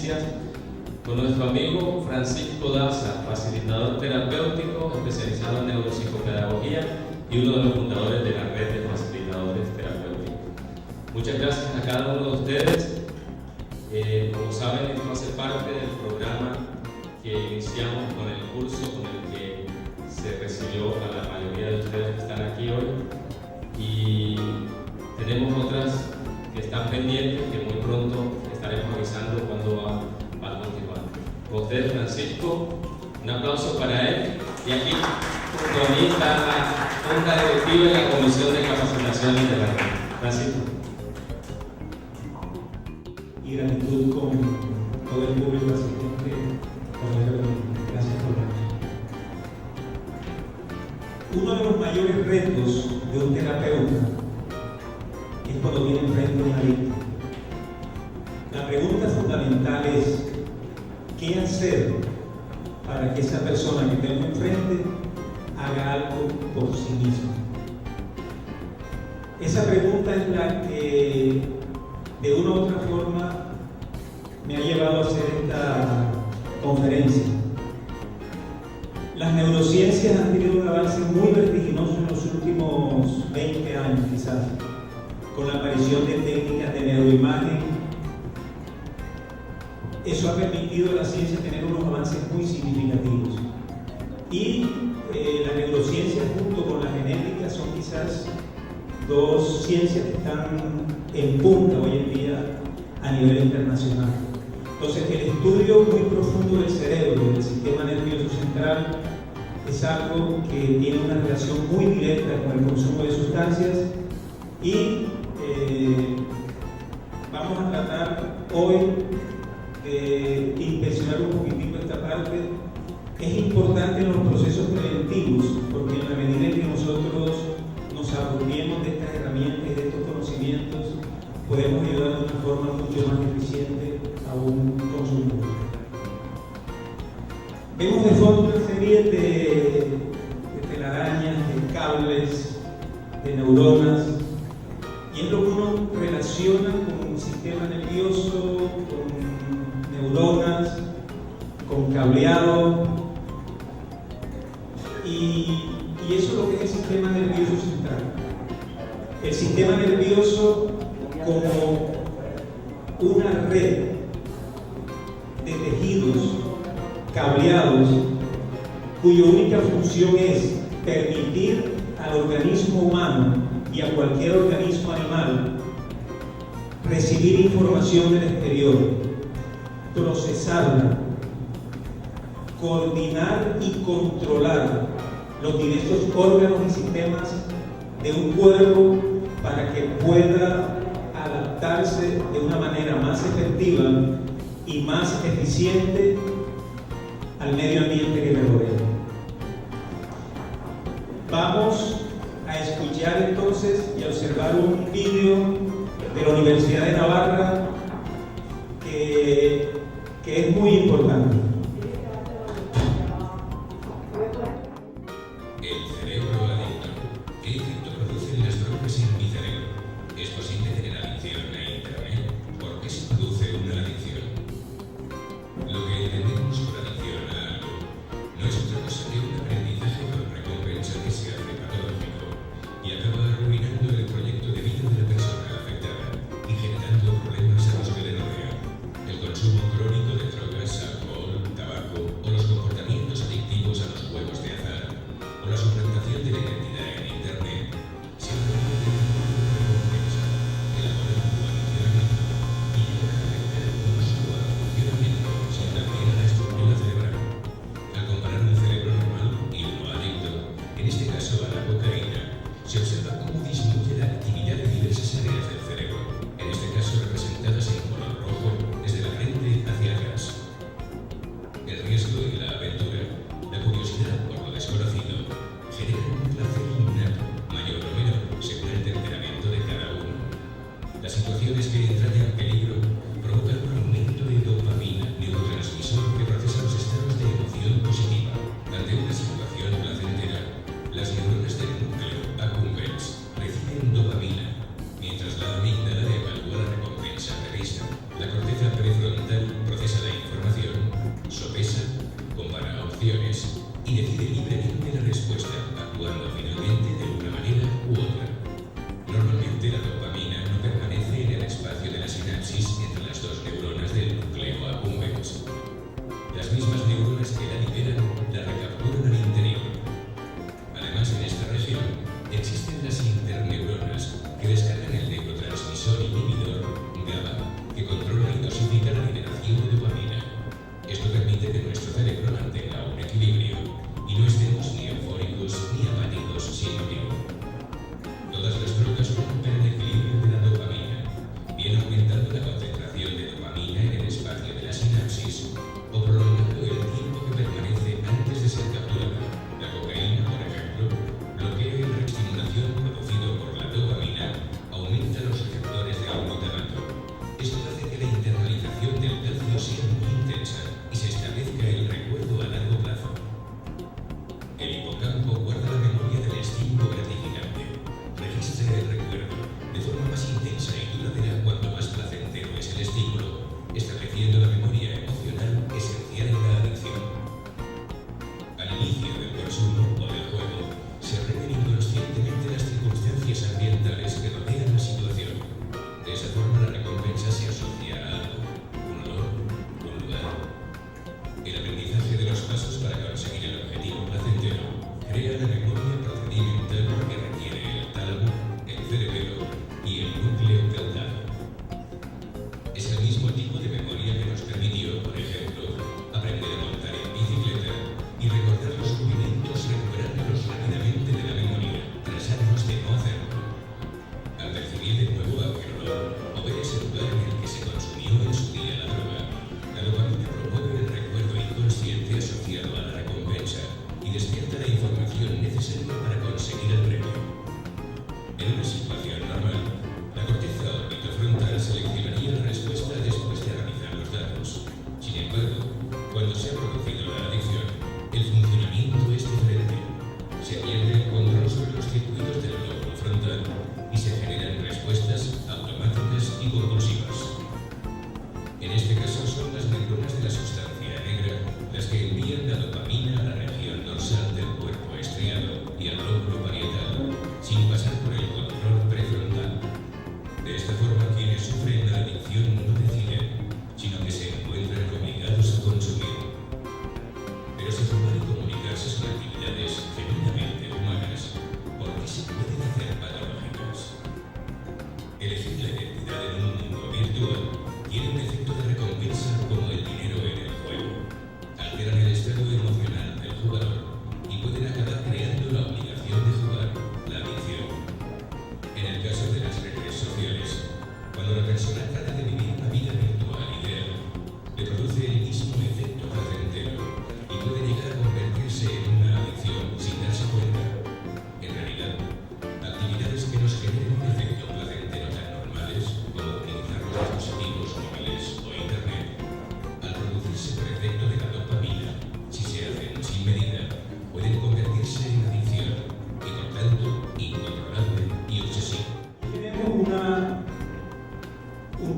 noticias con nuestro amigo Francisco Daza, facilitador terapéutico especializado en neuropsicopedagogía y uno de los fundadores de la red de facilitadores terapéuticos. Muchas gracias a cada uno de ustedes. Como saben, esto hace parte del programa que iniciamos con el curso con el que se recibió a la mayoría de ustedes que están aquí hoy, y tenemos otras que están pendientes que muy pronto estaremos avisando cuando va a continuar. Con ustedes, Francisco, un aplauso para él, y aquí junto a mí está la Junta Directiva y la Comisión de Capacitaciones de la red. Francisco. Y gratitud con todo el público asistente. Gracias por venir. Uno de los mayores retos de un terapeuta es cuando viene enfrente a una víctima. La pregunta fundamental es: ¿qué hacer para que esa persona que tengo enfrente haga algo por sí misma? Esa pregunta es la que de una u otra forma me ha llevado a hacer esta conferencia. Las neurociencias han tenido un avance muy vertiginoso en los últimos 20 años quizás, con la aparición de técnicas de neuroimagen. Eso ha permitido a la ciencia tener unos avances muy significativos. Y la neurociencia junto con la genética son quizás dos ciencias que están en punta hoy en día a nivel internacional. Entonces, el estudio muy profundo del cerebro, del sistema nervioso central, es algo que tiene una relación muy directa con el consumo de sustancias, y vamos a tratar hoy de inspeccionar un poquitito esta parte. Es importante en los procesos preventivos, porque en la medida en que nosotros nos apropiemos de estas herramientas y de estos conocimientos, podemos ayudar de una forma mucho más eficiente a un consumidor. Vemos de fondo una serie de telarañas, de cables, de neuronas, y es lo que uno relaciona con un sistema nervioso, con neuronas, con cableado, y eso es lo que es el sistema nervioso central. El sistema nervioso como una red de tejidos cableados cuya única función es permitir al organismo humano y a cualquier organismo animal recibir información del exterior, procesarla, coordinar y controlar los diversos órganos y sistemas de un cuerpo para que pueda adaptarse de una manera más efectiva y más eficiente al medio ambiente que me rodea. Vamos a escuchar entonces y a observar un vídeo de la Universidad de Navarra que es muy importante. El cerebro adicto. ¿Qué efecto producen las drogas en mi cerebro? ¿Es posible tener adicción a Internet? ¿Por qué se produce una adicción? Lo que entendemos por adicción a algo no es otra cosa que un aprendizaje con recompensa que se hace patológico y acaba arruinando el proyecto de vida de la persona afectada y generando problemas a los que le rodean. El consumo crónico de drogas, alcohol, tabaco o los comportamientos adictivos a los juegos de azar o la suplantación de la identidad en Internet siempre recompensa, elaboran tu almacenamiento y llegan a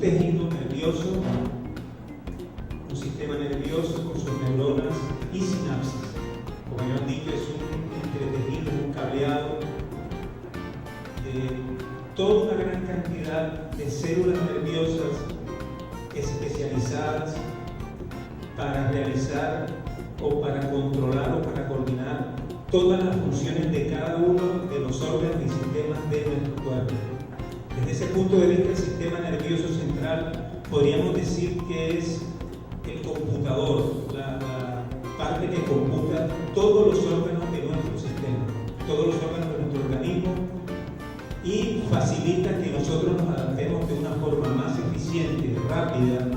tejido nervioso, un sistema nervioso con sus neuronas y sinapsis. Como ya han dicho, es un entretejido, un cableado de toda una gran cantidad de células nerviosas especializadas para realizar o para controlar o para coordinar todas las funciones de cada uno de los órganos y sistemas de nuestro cuerpo. Desde ese punto de vista, el sistema nervioso central podríamos decir que es el computador, la parte que computa todos los órganos de nuestro sistema, todos los órganos de nuestro organismo, y facilita que nosotros nos adaptemos de una forma más eficiente, rápida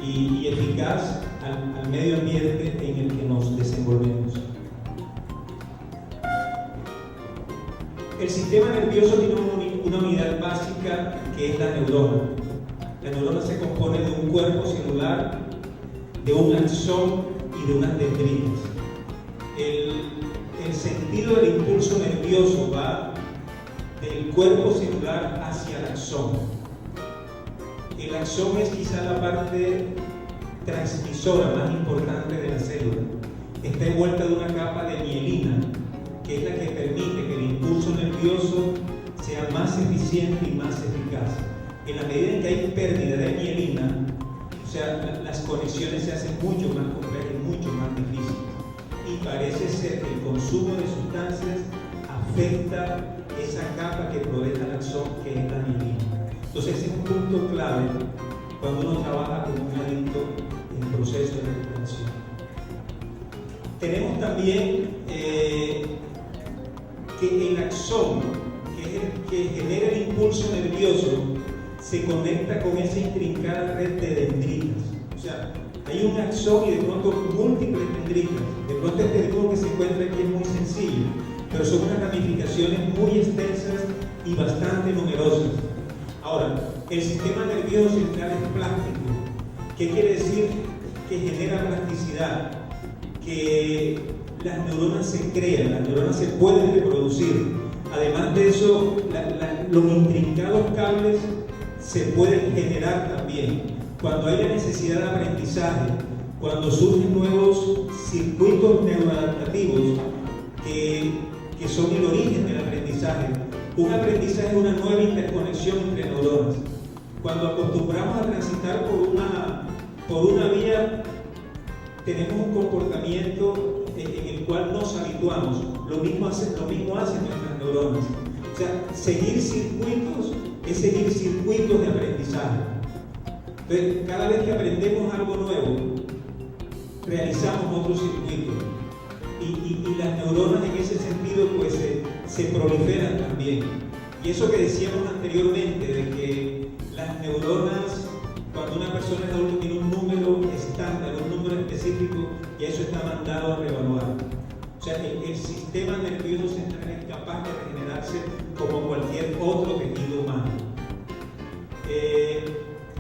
y eficaz al medio ambiente en el que nos desenvolvemos. El sistema nervioso tiene una unidad básica que es la neurona. La neurona se compone de un cuerpo celular, de un axón y de unas dendritas. El sentido del impulso nervioso va del cuerpo celular hacia el axón. El axón es quizá la parte transmisora más importante de la célula. Está envuelta de una capa de mielina, que es la que permite que el impulso nervioso sea más eficiente y más eficaz. En la medida en que hay pérdida de mielina, o sea, las conexiones se hacen mucho más complejas y mucho más difíciles. Y parece ser que el consumo de sustancias afecta esa capa que protege al axón, que es la mielina. Entonces, ese es un punto clave cuando uno trabaja con un adicto en proceso de recuperación. Tenemos también que el axón, que es el que genera el impulso nervioso, se conecta con esa intrincada red de dendritas. O sea, hay un axón y de pronto múltiples dendritas. De pronto este dibujo que se encuentra aquí es muy sencillo, pero son unas ramificaciones muy extensas y bastante numerosas. Ahora, el sistema nervioso central es plástico. ¿Qué quiere decir? Que genera plasticidad, que las neuronas se crean, las neuronas se pueden reproducir. Además de eso, los intrincados cables se pueden generar también. Cuando hay la necesidad de aprendizaje, cuando surgen nuevos circuitos neuroadaptativos que son el origen del aprendizaje. Un aprendizaje es una nueva interconexión entre neuronas. Cuando acostumbramos a transitar por una vía, tenemos un comportamiento en el cual nos habituamos. Lo mismo hacen nuestras neuronas. O sea, seguir circuitos es seguir circuitos de aprendizaje. Entonces, cada vez que aprendemos algo nuevo, realizamos otro circuito. Y las neuronas en ese sentido pues se proliferan también. Y eso que decíamos anteriormente, de que las neuronas, cuando una persona es adulta tiene un número estándar, un número específico, y eso está mandado a reevaluar. O sea, el sistema nervioso central es capaz de regenerarse como cualquier otro tejido humano.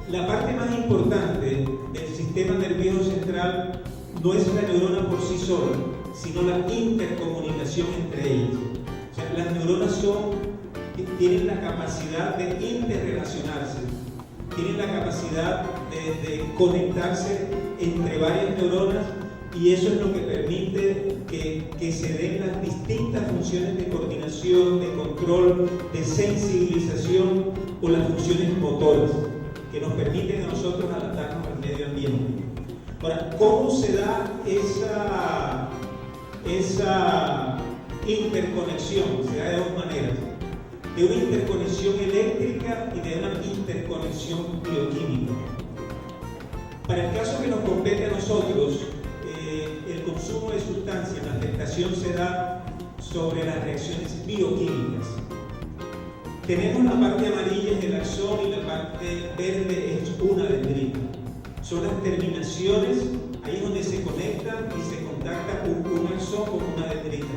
La parte más importante del sistema nervioso central no es la neurona por sí sola, sino la intercomunicación entre ellas. O sea, las neuronas tienen la capacidad de interrelacionarse, tienen la capacidad de conectarse entre varias neuronas, y eso es lo que permite que se den las distintas funciones de coordinación, de control, de sensibilización o las funciones motoras que nos permiten a nosotros adaptarnos al medio ambiente. Ahora, ¿cómo se da esa interconexión? Se da de dos maneras: de una interconexión eléctrica y de una interconexión bioquímica. Para el caso que nos compete a nosotros, el consumo de sustancias, la afectación se da sobre las reacciones bioquímicas. Tenemos la parte amarilla, es el axón, y la parte verde es una dendrita. Son las terminaciones, ahí es donde se conectan y se contacta un axón con una dendrita.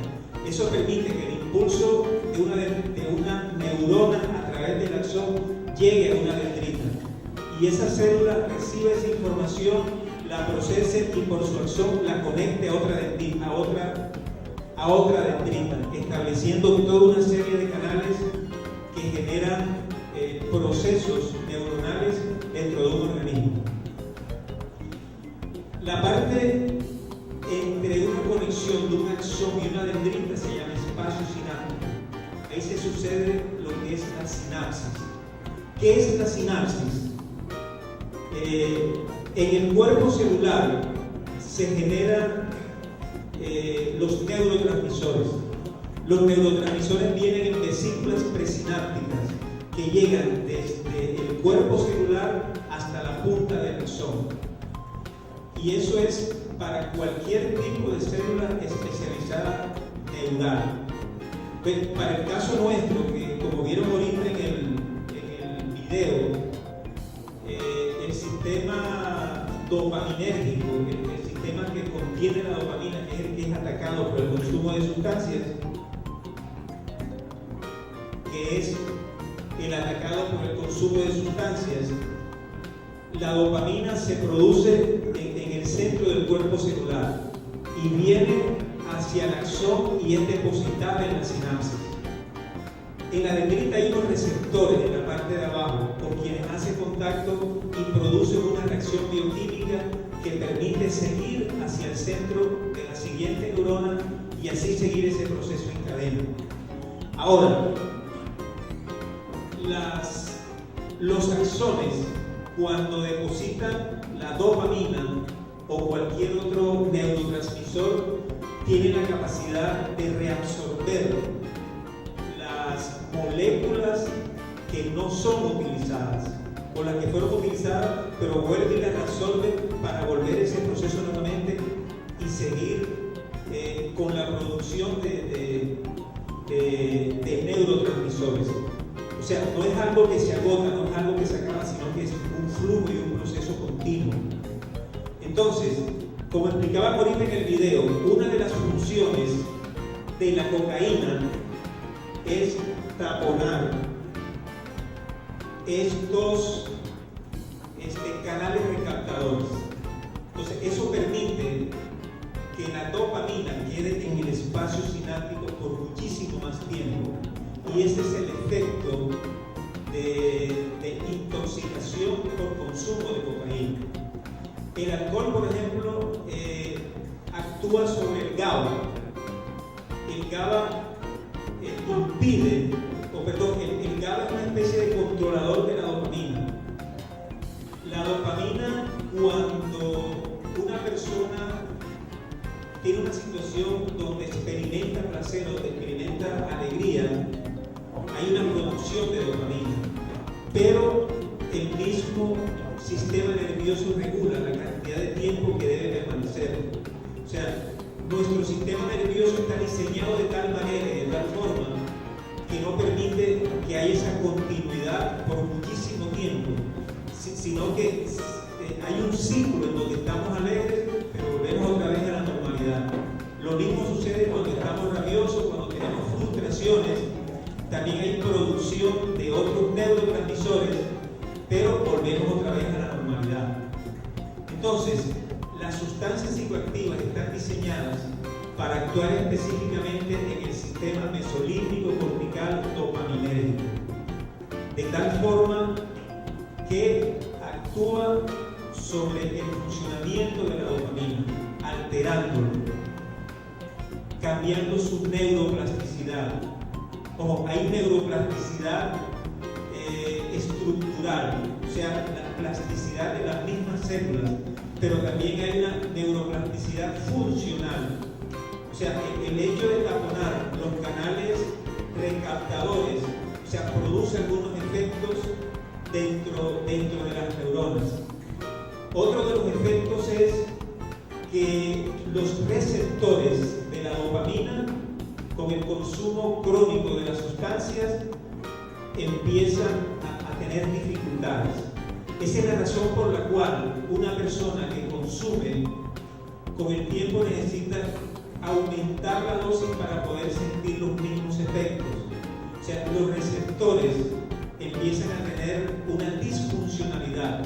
Eso permite que el impulso de una neurona a través del axón llegue a una dendrita. Y esa célula recibe esa información, la procese y por su axón la conecte a otra dendrita, estableciendo toda una serie de canales que generan procesos neuronales dentro de un organismo. La parte entre una conexión de un axón y una dendrita se llama espacio sináptico. Ahí se sucede lo que es la sinapsis. ¿Qué es la sinapsis? En el cuerpo celular se generan los neurotransmisores. Los neurotransmisores vienen en vesículas presinápticas que llegan desde el cuerpo celular hasta la punta del axón. Y eso es para cualquier tipo de célula especializada neural. Para el caso nuestro, que como vieron ahorita en el video, el sistema dopaminérgico, el sistema que contiene la dopamina, es el que es atacado por el consumo de sustancias, que es el atacado por el consumo de sustancias. La dopamina se produce en el centro del cuerpo celular y viene hacia el axón y es depositada en la sinapsis. En la dendrita hay unos receptores en la parte de abajo con quienes hace contacto y producen una reacción bioquímica que permite seguir hacia el centro de la siguiente neurona y así seguir ese proceso en cadena. Ahora, los axones, cuando depositan la dopamina o cualquier otro neurotransmisor, tienen la capacidad de reabsorber las moléculas que no son utilizadas o las que fueron utilizadas, pero vuelven y las reabsorben para volver ese proceso nuevamente y seguir con la producción de neurotransmisores. O sea, no es algo que se agota, no es algo que se acaba, sino que es un flujo y un proceso continuo. Entonces, como explicaba ahorita en el video, una de las funciones de la cocaína es taponar estos canales recaptadores. Entonces, eso permite que la dopamina quede en el espacio sináptico por muchísimo más tiempo. Y ese es el efecto de intoxicación por consumo de cocaína. El alcohol, por ejemplo, actúa sobre el GABA. El GABA impide, el GABA es una especie de controlador de la dopamina. La dopamina, cuando una persona tiene una situación donde experimenta placer, donde experimenta alegría, hay una producción de dopamina, pero el mismo sistema nervioso regula la cantidad de tiempo que debe permanecer. O sea, nuestro sistema nervioso está diseñado de tal manera y de tal forma que no permite que haya esa continuidad por muchísimo tiempo, sino que hay un ciclo en donde estamos alegres, pero volvemos otra vez a la normalidad. Lo mismo sucede cuando estamos rabiosos, cuando tenemos frustraciones. También hay producción de otros neurotransmisores, pero volvemos otra vez a la normalidad. Entonces, las sustancias psicoactivas están diseñadas para actuar específicamente en el sistema mesolímbico cortical dopaminérgico, de tal forma que actúa sobre el funcionamiento de la dopamina, alterándolo, cambiando su neuroplasticidad. Ojo, hay neuroplasticidad estructural, o sea, la plasticidad de las mismas células, pero también hay una neuroplasticidad funcional. O sea, el hecho de taponar los canales recaptadores, o sea, produce algunos efectos dentro de las neuronas. Otro de los efectos es que los receptores de la dopamina, con el consumo crónico de las sustancias, empiezan a tener dificultades. Esa es la razón por la cual una persona que consume con el tiempo necesita aumentar la dosis para poder sentir los mismos efectos. O sea, los receptores empiezan a tener una disfuncionalidad.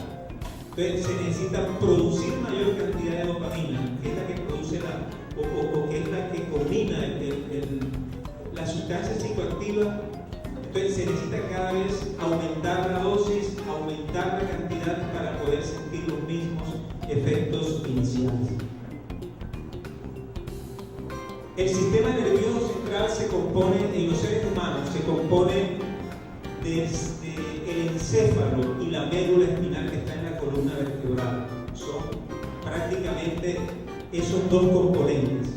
Entonces se necesita producir mayor cantidad de dopamina, que es la que produce o que es la que combina la sustancia psicoactiva Entonces se necesita cada vez aumentar la dosis, aumentar la cantidad para poder sentir los mismos efectos iniciales. El sistema nervioso central se compone, en los seres humanos, se compone desde el encéfalo y la médula espinal que está en la columna vertebral. Son prácticamente esos dos componentes.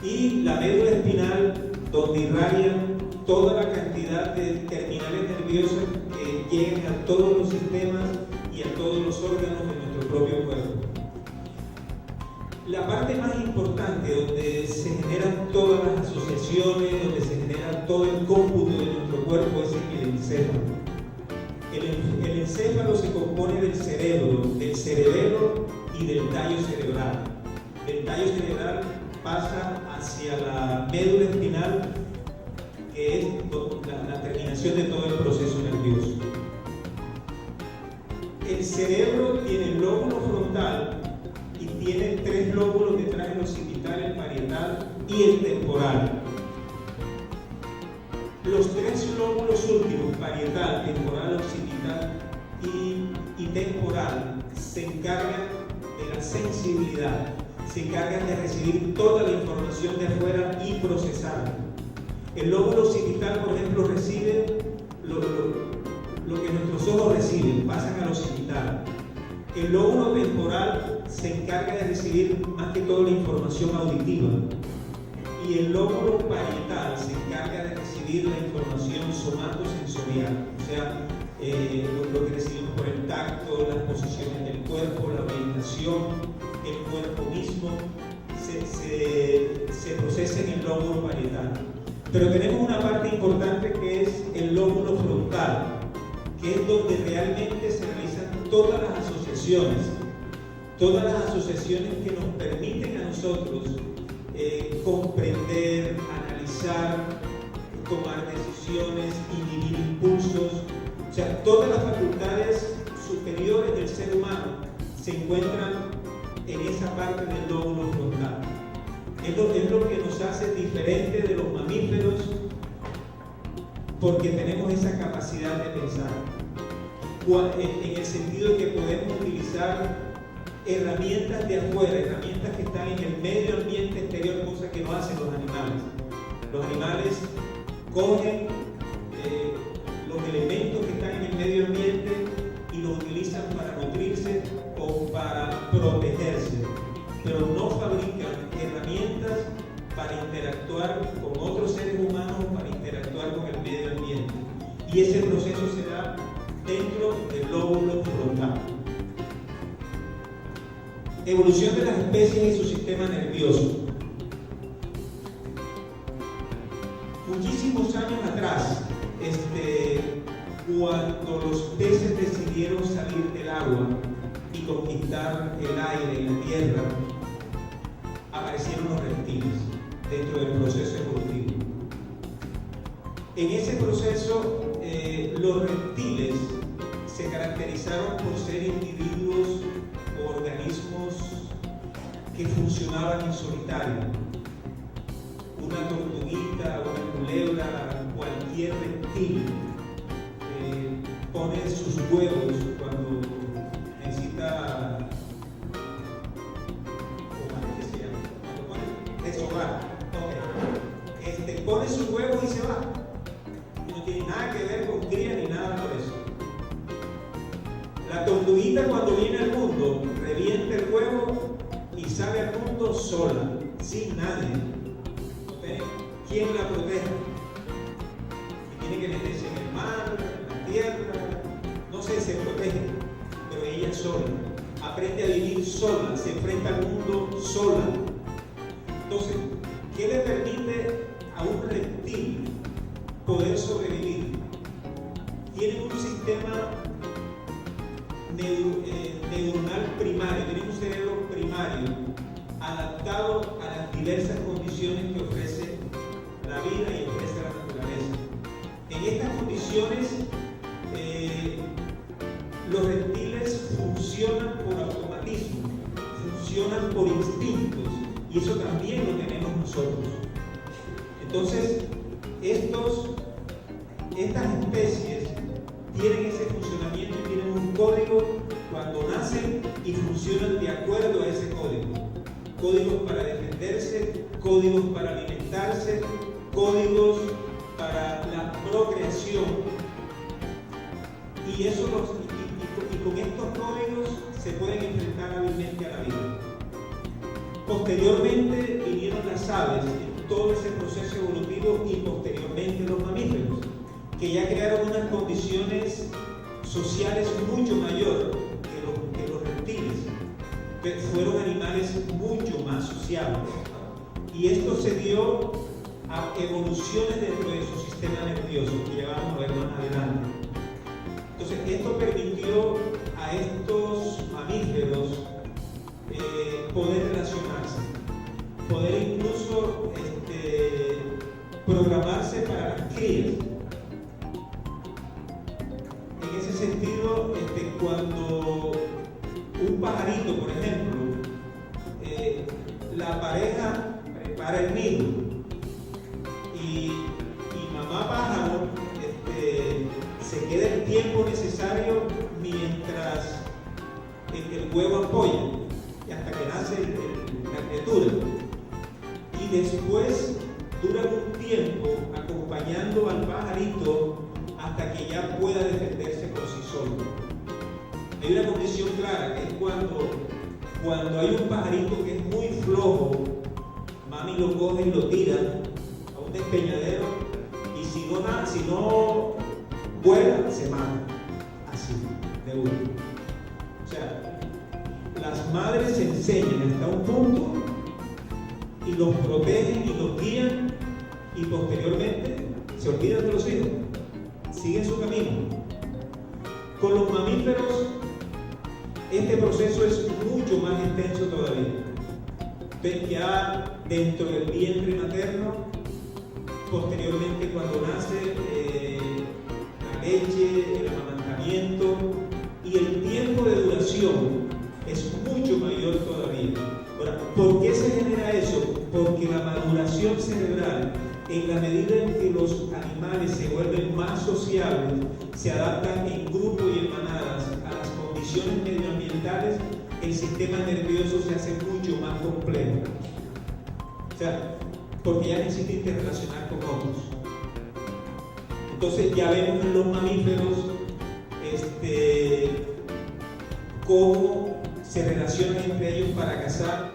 Y la médula espinal, donde irradian toda la cantidad de terminales nerviosas que llegan a todos los sistemas y a todos los órganos de nuestro propio cuerpo. La parte más importante, donde se generan todas las asociaciones, donde se genera todo el cómputo de nuestro cuerpo, es en el encéfalo. El encéfalo se compone del cerebelo y del tallo cerebral. El tallo cerebral pasa hacia la médula espinal, que es la terminación de todo el proceso nervioso. El cerebro tiene el lóbulo frontal y tiene 3 lóbulos detrás del occipital, el parietal y el temporal. Los 3 lóbulos últimos, parietal, temporal, occipital y temporal, se encargan de la sensibilidad, se encargan de recibir toda la información de afuera y procesarla. El lóbulo occipital, por ejemplo, recibe lo que nuestros ojos reciben, pasan al occipital. El lóbulo temporal se encarga de recibir más que todo la información auditiva. Y el lóbulo parietal se encarga de recibir la información somatosensorial, o sea, lo que recibimos por el tacto, las posiciones del cuerpo, la orientación, el cuerpo mismo, se procesa en el lóbulo parietal. Pero tenemos una parte importante que es el lóbulo frontal, que es donde realmente se realizan todas las asociaciones que nos permiten a nosotros comprender, analizar, tomar decisiones, inhibir impulsos. O sea, todas las facultades superiores del ser humano se encuentran en esa parte del lóbulo frontal. Es lo que nos hace diferentes de los mamíferos, porque tenemos esa capacidad de pensar, en el sentido de que podemos utilizar herramientas de afuera, herramientas que están en el medio ambiente exterior, cosa que no hacen los animales. Los animales cogen los elementos que están en el medio ambiente y los utilizan para nutrirse o para protegerse, pero no fabrican herramientas para interactuar con otros seres humanos o para interactuar con el medio ambiente. Y ese proceso se da dentro del lóbulo frontal. Evolución de las especies y su sistema nervioso. Muchísimos años atrás, cuando los peces decidieron salir del agua y conquistar el aire y la tierra, aparecieron los reptiles dentro del proceso evolutivo. En ese proceso, los reptiles se caracterizaron por ser individuos o organismos que funcionaban en solitario. Una tortuguita, una culebra, cualquier reptil pone sus huevos cuando necesita desovar. Okay. Pone sus huevos y se va. No tiene nada que ver con cría ni nada por eso. La tortuguita, cuando viene al mundo, revienta el huevo y sale al mundo sola, sin nadie. ¿Okay? ¿Quién la protege? Y tiene que meterse en el mar, en la tierra, no sé, se protege, pero ella sola. Aprende a vivir sola, se enfrenta al mundo sola. Entonces, ¿qué le permite a un reptil poder sobrevivir? Tienen un sistema neuronal primario, tienen un cerebro primario adaptado a las diversas condiciones que ofrece la vida y ofrece la naturaleza. En estas condiciones, los reptiles funcionan por automatismo, funcionan por instintos, y eso también lo tenemos nosotros. Entonces, estos estas especies tienen ese funcionamiento y tienen un código cuando nacen y funcionan de acuerdo a ese código. Códigos para defenderse, códigos para alimentarse, códigos para la procreación. Y con estos códigos se pueden enfrentar hábilmente a la vida. Posteriormente vinieron las aves en todo ese proceso evolutivo y posteriormente los mamíferos, que ya crearon unas condiciones sociales mucho mayor que los reptiles, que fueron animales mucho más sociables. Y esto se dio a evoluciones dentro de su sistema nervioso, que ya vamos a ver más adelante. Entonces, esto permitió a estos mamíferos poder relacionarse, poder incluso programarse para las crías. En ese sentido, cuando un pajarito, por ejemplo, la pareja prepara el nido y mamá pájaro se queda el tiempo necesario mientras el huevo ampolla y hasta que nace la criatura, y después duran un tiempo acompañando al pajarito hasta que ya pueda defenderse por sí solo. Hay una condición clara, que es cuando hay un pajarito que es muy flojo, mami lo coge y lo tira a un despeñadero, y si no vuela, se mata, así, de uno. O sea, las madres enseñan hasta un punto y los protegen y los guían, y posteriormente se olvidan de los hijos, siguen su camino. Con los mamíferos este proceso es mucho más intenso todavía. Ya dentro del vientre materno, posteriormente cuando nace la leche, el amamantamiento, y el tiempo de duración es mucho mayor todavía. Ahora, ¿por qué se genera eso? Porque la maduración cerebral, en la medida en que los animales se vuelven más sociables, se adaptan en grupo y en manadas a las condiciones medioambientales, el sistema nervioso se hace mucho más complejo. O sea, porque ya necesita interrelacionar con otros. Entonces ya vemos en los mamíferos cómo se relacionan entre ellos para cazar.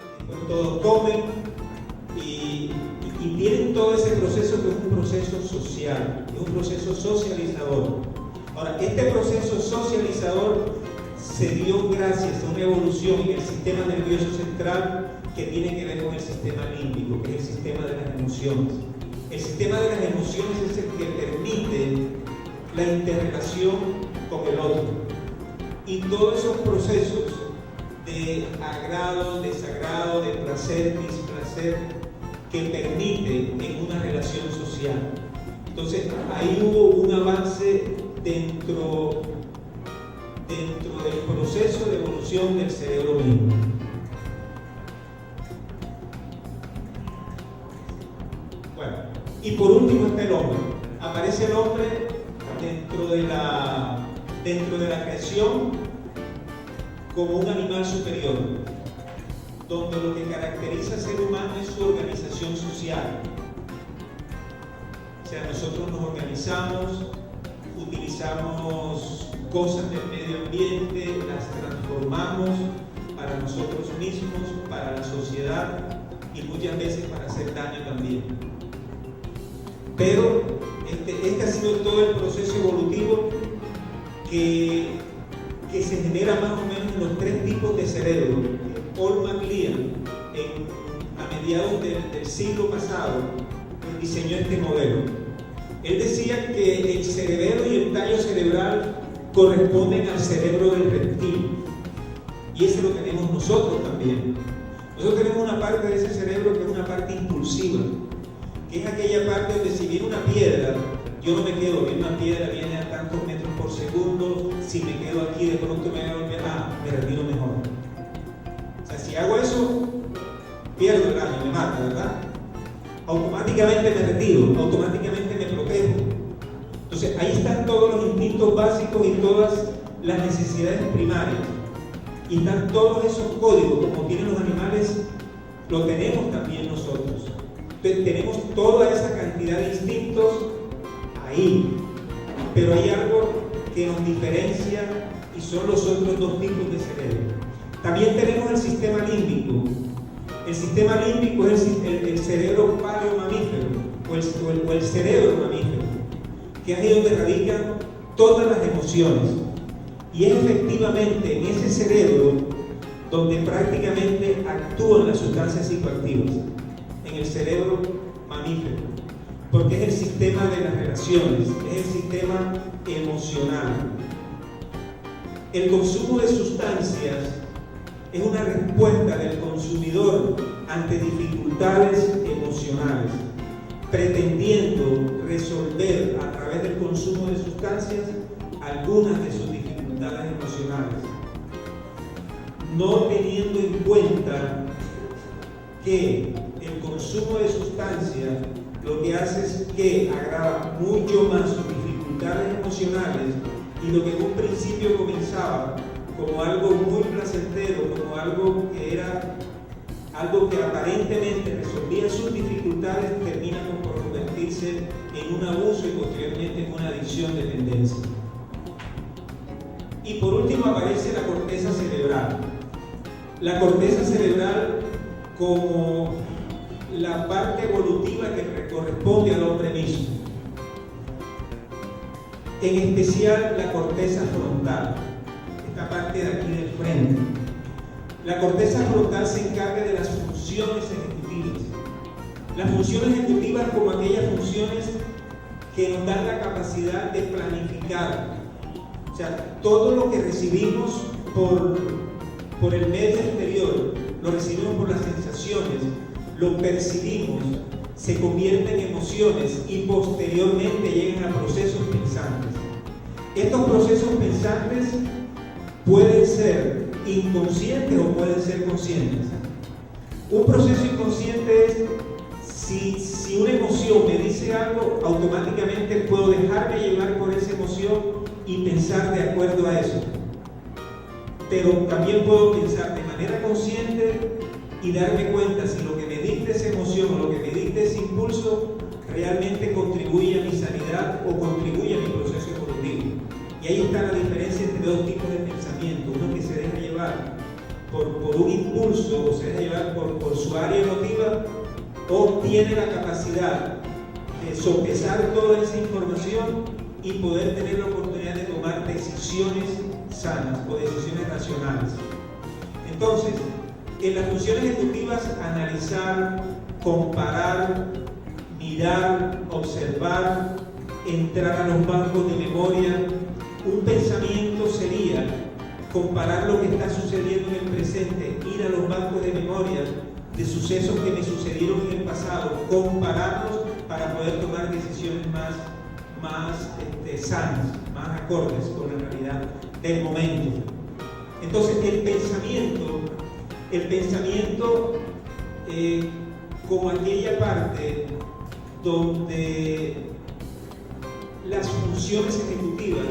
Todos comen y tienen todo ese proceso, que es un proceso social, es un proceso socializador. Ahora, este proceso socializador se dio gracias a una evolución en el sistema nervioso central que tiene que ver con el sistema límbico, que es el sistema de las emociones. El sistema de las emociones es el que permite la interrelación con el otro. Y todos esos procesos de agrado, desagrado, de placer, displacer, que permiten en una relación social. Entonces, ahí hubo un avance dentro del proceso de evolución del cerebro mismo. Bueno, y por último está el hombre. Aparece el hombre dentro de la creación como un animal superior, donde lo que caracteriza al ser humano es su organización social. O sea, nosotros nos organizamos, utilizamos cosas del medio ambiente, las transformamos para nosotros mismos, para la sociedad y muchas veces para hacer daño también. Pero este ha sido todo el proceso evolutivo que se genera más o menos en los tres tipos de cerebro. Paul MacLean, a mediados del siglo pasado, diseñó este modelo. Él decía que el cerebelo y el tallo cerebral corresponden al cerebro del reptil, y ese lo tenemos nosotros también. Nosotros tenemos una parte de ese cerebro que es una parte impulsiva, que es aquella parte donde si viene una piedra, yo no me quedo, viene una piedra, viene a tantos metros por segundo, si me quedo aquí de pronto me voy a volver, me retiro mejor. O sea, si hago eso, pierdo el daño, me mata, ¿verdad? Automáticamente me retiro, automáticamente me protejo. Entonces Entonces, ahí están todos los instintos básicos y todas las necesidades primarias. Y están todos esos códigos, como tienen los animales, lo tenemos también nosotros. Entonces, tenemos toda esa cantidad de instintos ahí. Pero hay algo que nos diferencia y son los otros dos tipos de cerebro. También tenemos el sistema límbico. El sistema límbico es el cerebro paleomamífero o el cerebro mamífero, que es ahí donde radican todas las emociones. Y es efectivamente en ese cerebro donde prácticamente actúan las sustancias psicoactivas, en el cerebro mamífero, porque es el sistema de las relaciones, es el sistema emocional. El consumo de sustancias es una respuesta del consumidor ante dificultades emocionales, pretendiendo resolver a través del consumo de sustancias algunas de sus dificultades emocionales, no teniendo en cuenta que el consumo de sustancias lo que hace es que agrava mucho más sus dificultades emocionales, y lo que en un principio comenzaba como algo muy placentero, como algo que era algo que aparentemente resolvía sus dificultades, termina por convertirse en un abuso y posteriormente en una adicción, dependencia. Y por último aparece la corteza cerebral. La corteza cerebral como la parte evolutiva que corresponde al hombre mismo. En especial la corteza frontal, esta parte de aquí del frente. La corteza frontal se encarga de las funciones ejecutivas. Las funciones ejecutivas como aquellas funciones que nos dan la capacidad de planificar. O sea, todo lo que recibimos por el medio exterior, lo recibimos por las sensaciones, lo percibimos, se convierte en emociones y posteriormente llegan a procesos pensantes. Estos procesos pensantes pueden ser inconscientes o pueden ser conscientes. Un proceso inconsciente es si una emoción me dice algo, automáticamente puedo dejarme llevar por esa emoción y pensar de acuerdo a eso. Pero también puedo pensar de manera consciente y darme cuenta si lo que me dicta esa emoción o lo que me dicta ese impulso realmente contribuye a mi sanidad o contribuye a mi proceso evolutivo. Y ahí está la diferencia entre dos tipos de pensamiento: uno que se deja llevar por un impulso o se deja llevar por su área emotiva, o tiene la capacidad de sopesar toda esa información y poder tener la oportunidad de tomar decisiones sanas o decisiones racionales. Entonces, en las funciones ejecutivas, analizar, comparar, mirar, observar, entrar a los bancos de memoria. Un pensamiento sería comparar lo que está sucediendo en el presente, ir a los bancos de memoria de sucesos que me sucedieron en el pasado, compararlos para poder tomar decisiones más sanas, más acordes con la realidad del momento. Entonces, el pensamiento como aquella parte donde las funciones ejecutivas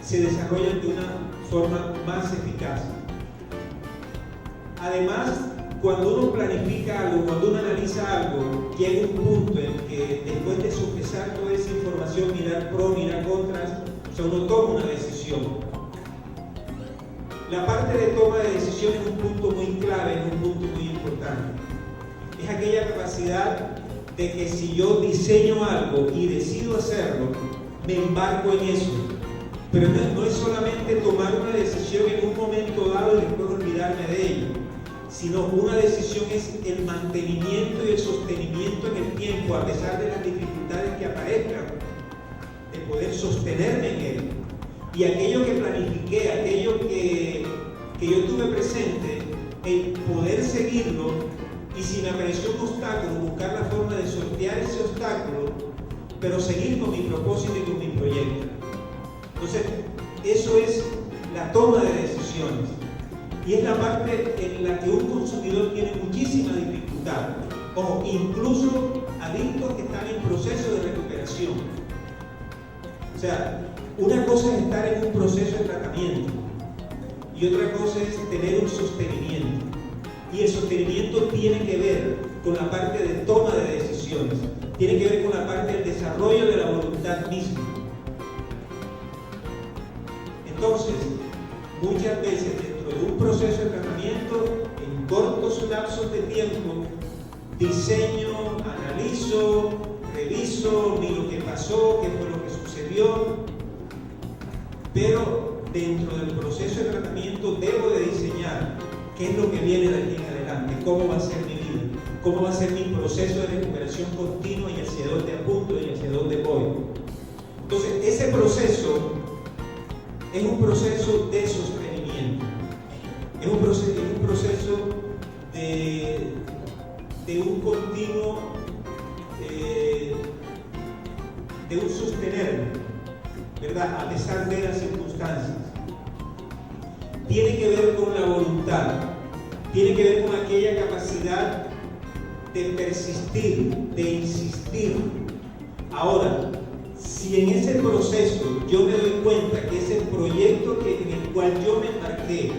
se desarrollan de una forma más eficaz. Además, cuando uno planifica algo, cuando uno analiza algo, llega un punto en que después de sopesar toda esa información, mirar pros, mirar contras, o sea, uno toma una decisión. La parte de toma de decisión es un punto muy clave, es un punto muy importante. Es aquella capacidad de que si yo diseño algo y decido hacerlo, me embarco en eso. Pero no es solamente tomar una decisión en un momento dado y después olvidarme de ella, sino una decisión es el mantenimiento y el sostenimiento en el tiempo, a pesar de las dificultades que aparezcan, de poder sostenerme en él. Y aquello que planifiqué, aquello que yo tuve presente, el poder seguirlo, y si me apareció un obstáculo, buscar la forma de sortear ese obstáculo, pero seguir con mi propósito y con mi proyecto. Entonces, eso es la toma de decisiones. Y es la parte en la que un consumidor tiene muchísima dificultad, o incluso adictos que están en proceso de recuperación. O sea, una cosa es estar en un proceso de tratamiento y otra cosa es tener un sostenimiento. Y el sostenimiento tiene que ver con la parte de toma de decisiones, tiene que ver con la parte del desarrollo de la voluntad misma. Entonces, muchas veces dentro de un proceso de tratamiento, en cortos lapsos de tiempo, diseño, analizo, reviso, miro qué pasó, qué fue lo que sucedió, pero dentro del proceso de tratamiento debo de diseñar qué es lo que viene de aquí en adelante, cómo va a ser mi vida, cómo va a ser mi proceso de recuperación continua y hacia dónde apunto y hacia dónde voy. Entonces, ese proceso es un proceso de sostenimiento, es un proceso de un continuo, de un sostener, ¿verdad? A pesar de las circunstancias. Tiene que ver con la voluntad, tiene que ver con aquella capacidad de persistir, de insistir. Ahora, si en ese proceso yo me doy cuenta que ese proyecto en el cual yo me embarqué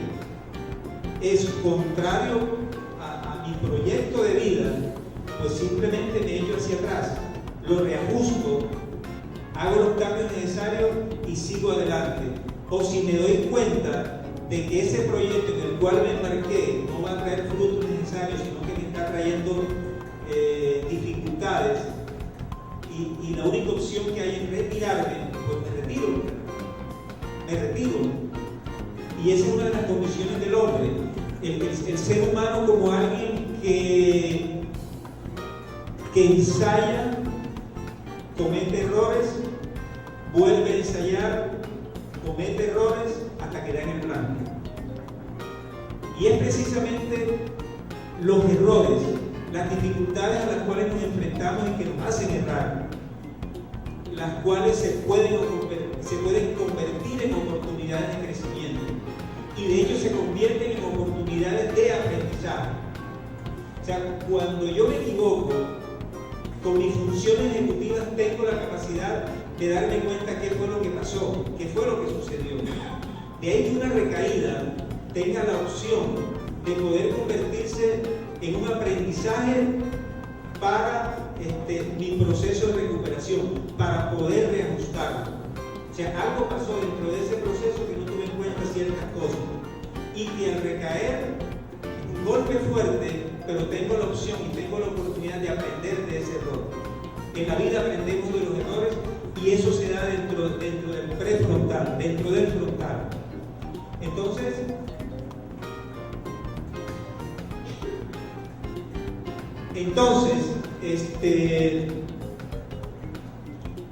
es contrario a mi proyecto de vida, pues simplemente me echo hacia atrás, lo reajusto, hago los cambios necesarios y sigo adelante. O si me doy cuenta de que ese proyecto en el cual me embarqué no va a traer frutos necesarios, sino que me está trayendo dificultades, y la única opción que hay es retirarme, pues me retiro. Y esa es una de las condiciones del hombre, el ser humano como alguien que ensaya, comete errores, vuelve a ensayar, comete errores hasta que da en el blanco. Y es precisamente los errores, las dificultades a las cuales nos enfrentamos y que nos hacen errar, las cuales se pueden convertir en oportunidades de crecimiento, y de hecho se convierten en oportunidades de aprendizaje. O sea, cuando yo me equivoco, con mis funciones ejecutivas tengo la capacidad de darme cuenta qué fue lo que pasó, qué fue lo que sucedió. De ahí que una recaída tenga la opción de poder convertirse en un aprendizaje para mi proceso de recuperación, para poder reajustarlo. O sea, algo pasó dentro de ese proceso que no tuve en cuenta ciertas cosas, y que al recaer, un golpe fuerte, pero tengo la opción y tengo la oportunidad de aprender de ese error. En la vida aprendemos de los errores, y eso se da dentro del prefrontal, dentro del frontal. Entonces,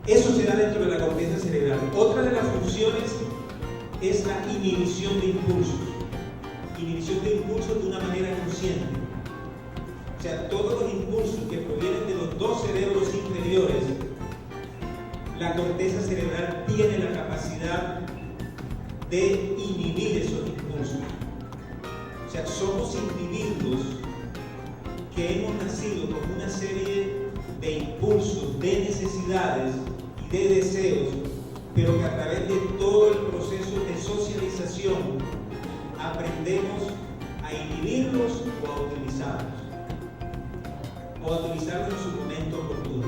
eso se da dentro de la corteza cerebral. Otra de las funciones es la inhibición de impulsos. Inhibición de impulsos de una manera consciente. O sea, todos los impulsos que provienen de los dos cerebros inferiores, la corteza cerebral tiene la capacidad de inhibir esos impulsos. O sea, somos individuos que hemos nacido con una serie de impulsos, de necesidades y de deseos, pero que a través de todo el proceso de socialización aprendemos a inhibirlos o a utilizarlos en su momento oportuno.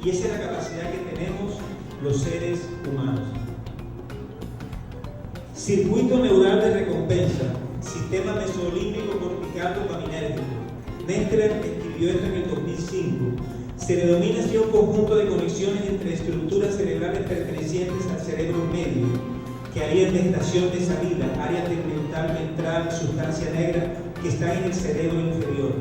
Y esa es la capacidad que tenemos los seres humanos. Circuito neural de recompensa, sistema mesolímbico cortical dopaminérgico. Mendler escribió esto en el 2005. Se le denomina así un conjunto de conexiones entre estructuras cerebrales pertenecientes al cerebro medio, que harían de estación de salida, área tegmental ventral, sustancia negra, que está en el cerebro inferior.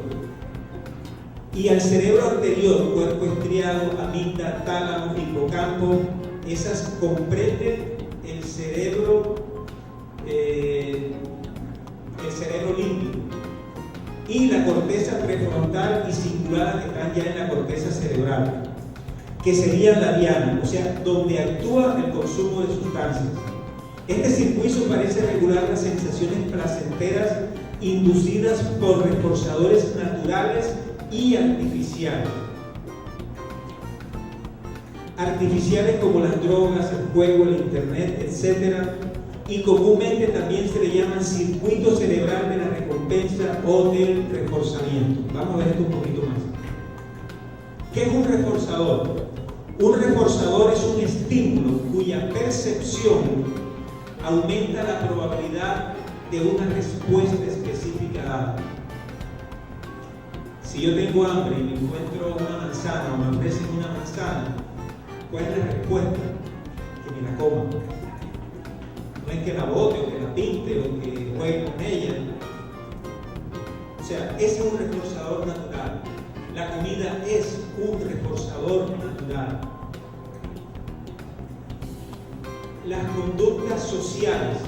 Y al cerebro anterior, cuerpo estriado, amígdala, tálamo, hipocampo, esas comprenden el cerebro límbico. Y la corteza prefrontal y cingulada que están ya en la corteza cerebral, que sería la diana, o sea, donde actúa el consumo de sustancias. Este circuito parece regular las sensaciones placenteras inducidas por reforzadores naturales y artificiales. artificiales como las drogas, el juego, el internet, etc. Y comúnmente también se le llaman circuito cerebral de la recompensa o del reforzamiento. Vamos a ver esto un poquito más. ¿Qué es un reforzador? Un reforzador es un estímulo cuya percepción aumenta la probabilidad de una respuesta específica dada. Si yo tengo hambre y me encuentro una manzana o me ofrecen una manzana, ¿cuál es la respuesta? Que me la coma. No es que la bote o que la pinte o que juegue con ella. O sea, ese es un reforzador natural. La comida es un reforzador natural. Las conductas sociales,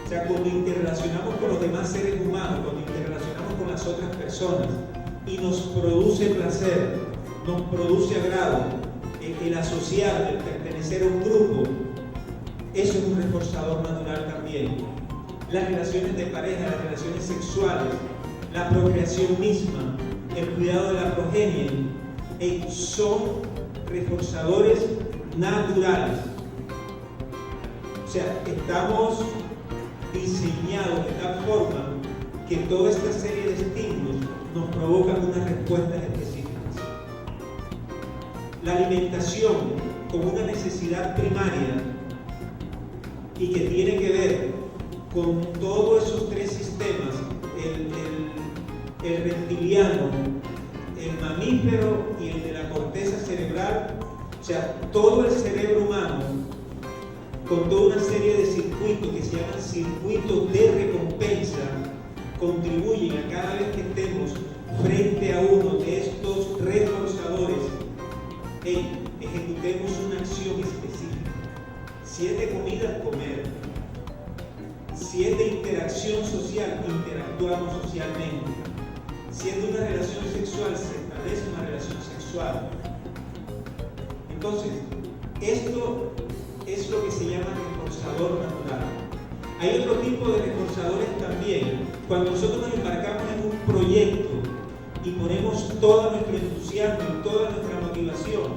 o sea, cuando interrelacionamos con los demás seres humanos, cuando interrelacionamos con las otras personas y nos produce placer, nos produce agrado, el asociar, el pertenecer a un grupo, eso es un reforzador natural también. Las relaciones de pareja, las relaciones sexuales, la procreación misma, el cuidado de la progenie, son reforzadores naturales. O sea, estamos diseñados de tal forma que toda esta serie de estímulos nos provocan unas respuestas específicas. La alimentación como una necesidad primaria y que tiene que ver con todos esos tres sistemas, el reptiliano, el mamífero y el de la corteza cerebral, o sea, todo el cerebro humano, con toda una serie de circuitos que se llaman circuitos de recompensa, contribuyen a cada vez que estemos frente a uno de estos reforzadores, ejecutemos una acción específica. Si es de comida, comer. Si es de interacción social, interactuamos socialmente. Si es de una relación sexual, se establece una relación sexual. Entonces, esto es lo que se llama reforzador natural. Hay otro tipo de reforzadores también. Cuando nosotros nos embarcamos en un proyecto y ponemos todo nuestro entusiasmo y toda nuestra motivación,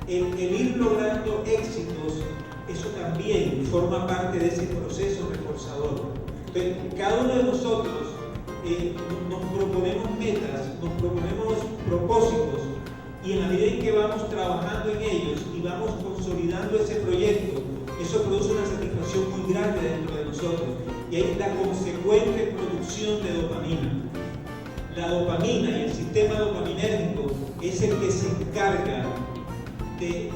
el ir logrando éxitos, eso también forma parte de ese proceso reforzador. Entonces, cada uno de nosotros nos proponemos metas, nos proponemos propósitos, y en la medida en que vamos trabajando en ellos y vamos consolidando ese proyecto, eso produce una satisfacción muy grande dentro de nosotros, y ahí es la consecuente producción de dopamina. La dopamina y el sistema dopaminérgico es el que se encarga de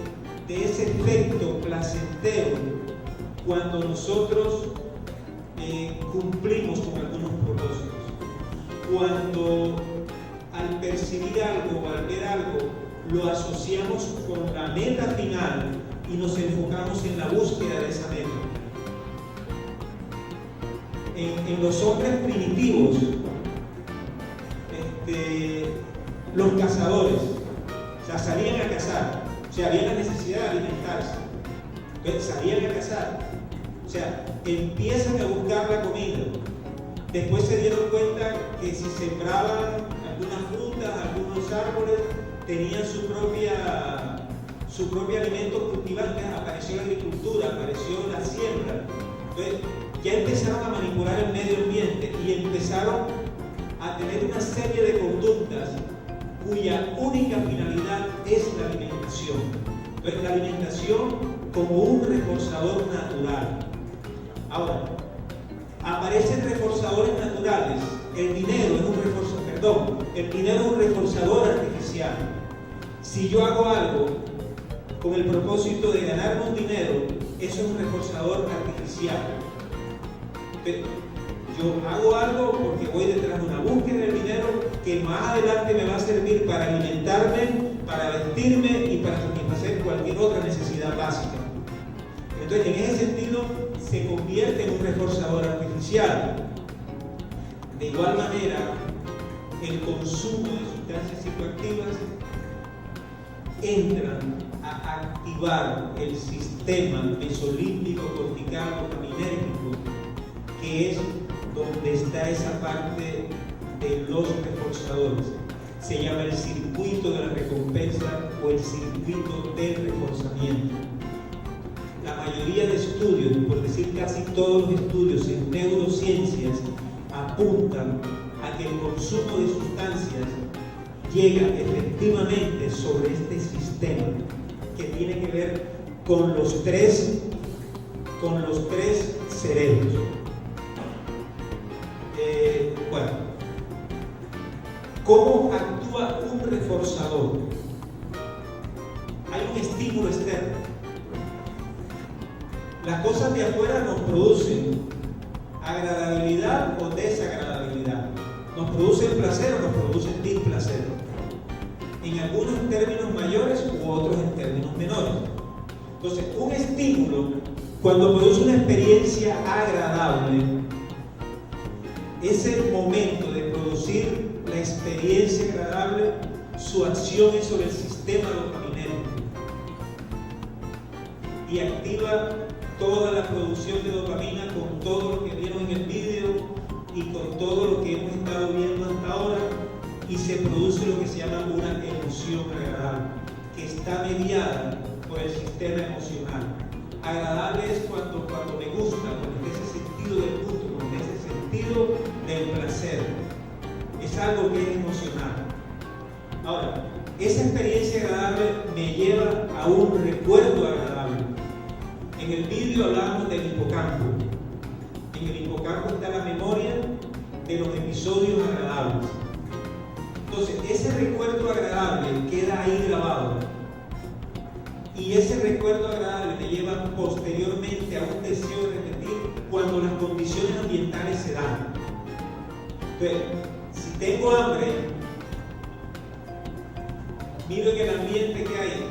ese efecto placentero cuando nosotros cumplimos con algunos propósitos. Cuando al percibir algo o al ver algo lo asociamos con la meta final y nos enfocamos en la búsqueda de esa meta. En los hombres primitivos, los cazadores, o sea, salían a cazar, o sea, había la necesidad de alimentarse, entonces salían a cazar, o sea, empiezan a buscar la comida. Después se dieron cuenta que si sembraban algunas frutas, algunos árboles, tenían su propio alimento cultivante. Apareció la agricultura, apareció la siembra. Entonces, ya empezaron a manipular el medio ambiente y empezaron a tener una serie de conductas cuya única finalidad es la alimentación. Entonces, la alimentación como un reforzador natural. Ahora, aparecen reforzadores naturales. El dinero es un reforzador artificial. Si yo hago algo con el propósito de ganarme un dinero, eso es un reforzador artificial. Yo hago algo porque voy detrás de una búsqueda del dinero que más adelante me va a servir para alimentarme, para vestirme y para satisfacer cualquier otra necesidad básica. Entonces, en ese sentido, se convierte en un reforzador artificial. De igual manera, el consumo de sustancias psicoactivas entran a activar el sistema mesolímbico cortical dopaminérgico, que es donde está esa parte de los reforzadores. se llama el circuito de la recompensa o el circuito del reforzamiento. La mayoría de estudios, por decir casi todos los estudios en neurociencias, apuntan a que el consumo de sustancias llega efectivamente sobre este sistema que tiene que ver con los tres cerebros. Bueno, ¿cómo actúa un reforzador? Hay un estímulo externo. Las cosas de afuera nos producen agradabilidad o desagradabilidad. Nos producen placer o nos producen displacer. En algunos términos mayores u otros en términos menores. Entonces, un estímulo, cuando produce una experiencia agradable, ese momento de producir la experiencia agradable, su acción es sobre el sistema dopaminérgico y activa toda la producción de dopamina con todo lo que vieron en el vídeo y con todo lo que hemos estado viendo hasta ahora, y se produce lo que se llama una emoción agradable, que está mediada por el sistema emocional. Agradable es cuando me gusta, cuando es ese sentido del gusto, cuando es ese sentido del placer. Es algo que es emocional. Ahora, esa experiencia agradable me lleva a un recuerdo agradable. En el vídeo hablamos del hipocampo. En el hipocampo está la memoria de los episodios agradables. Entonces, ese recuerdo agradable queda ahí grabado. Y ese recuerdo agradable me lleva posteriormente a un deseo de repetir cuando las condiciones ambientales se dan. Entonces, si tengo hambre, miro en el ambiente que hay,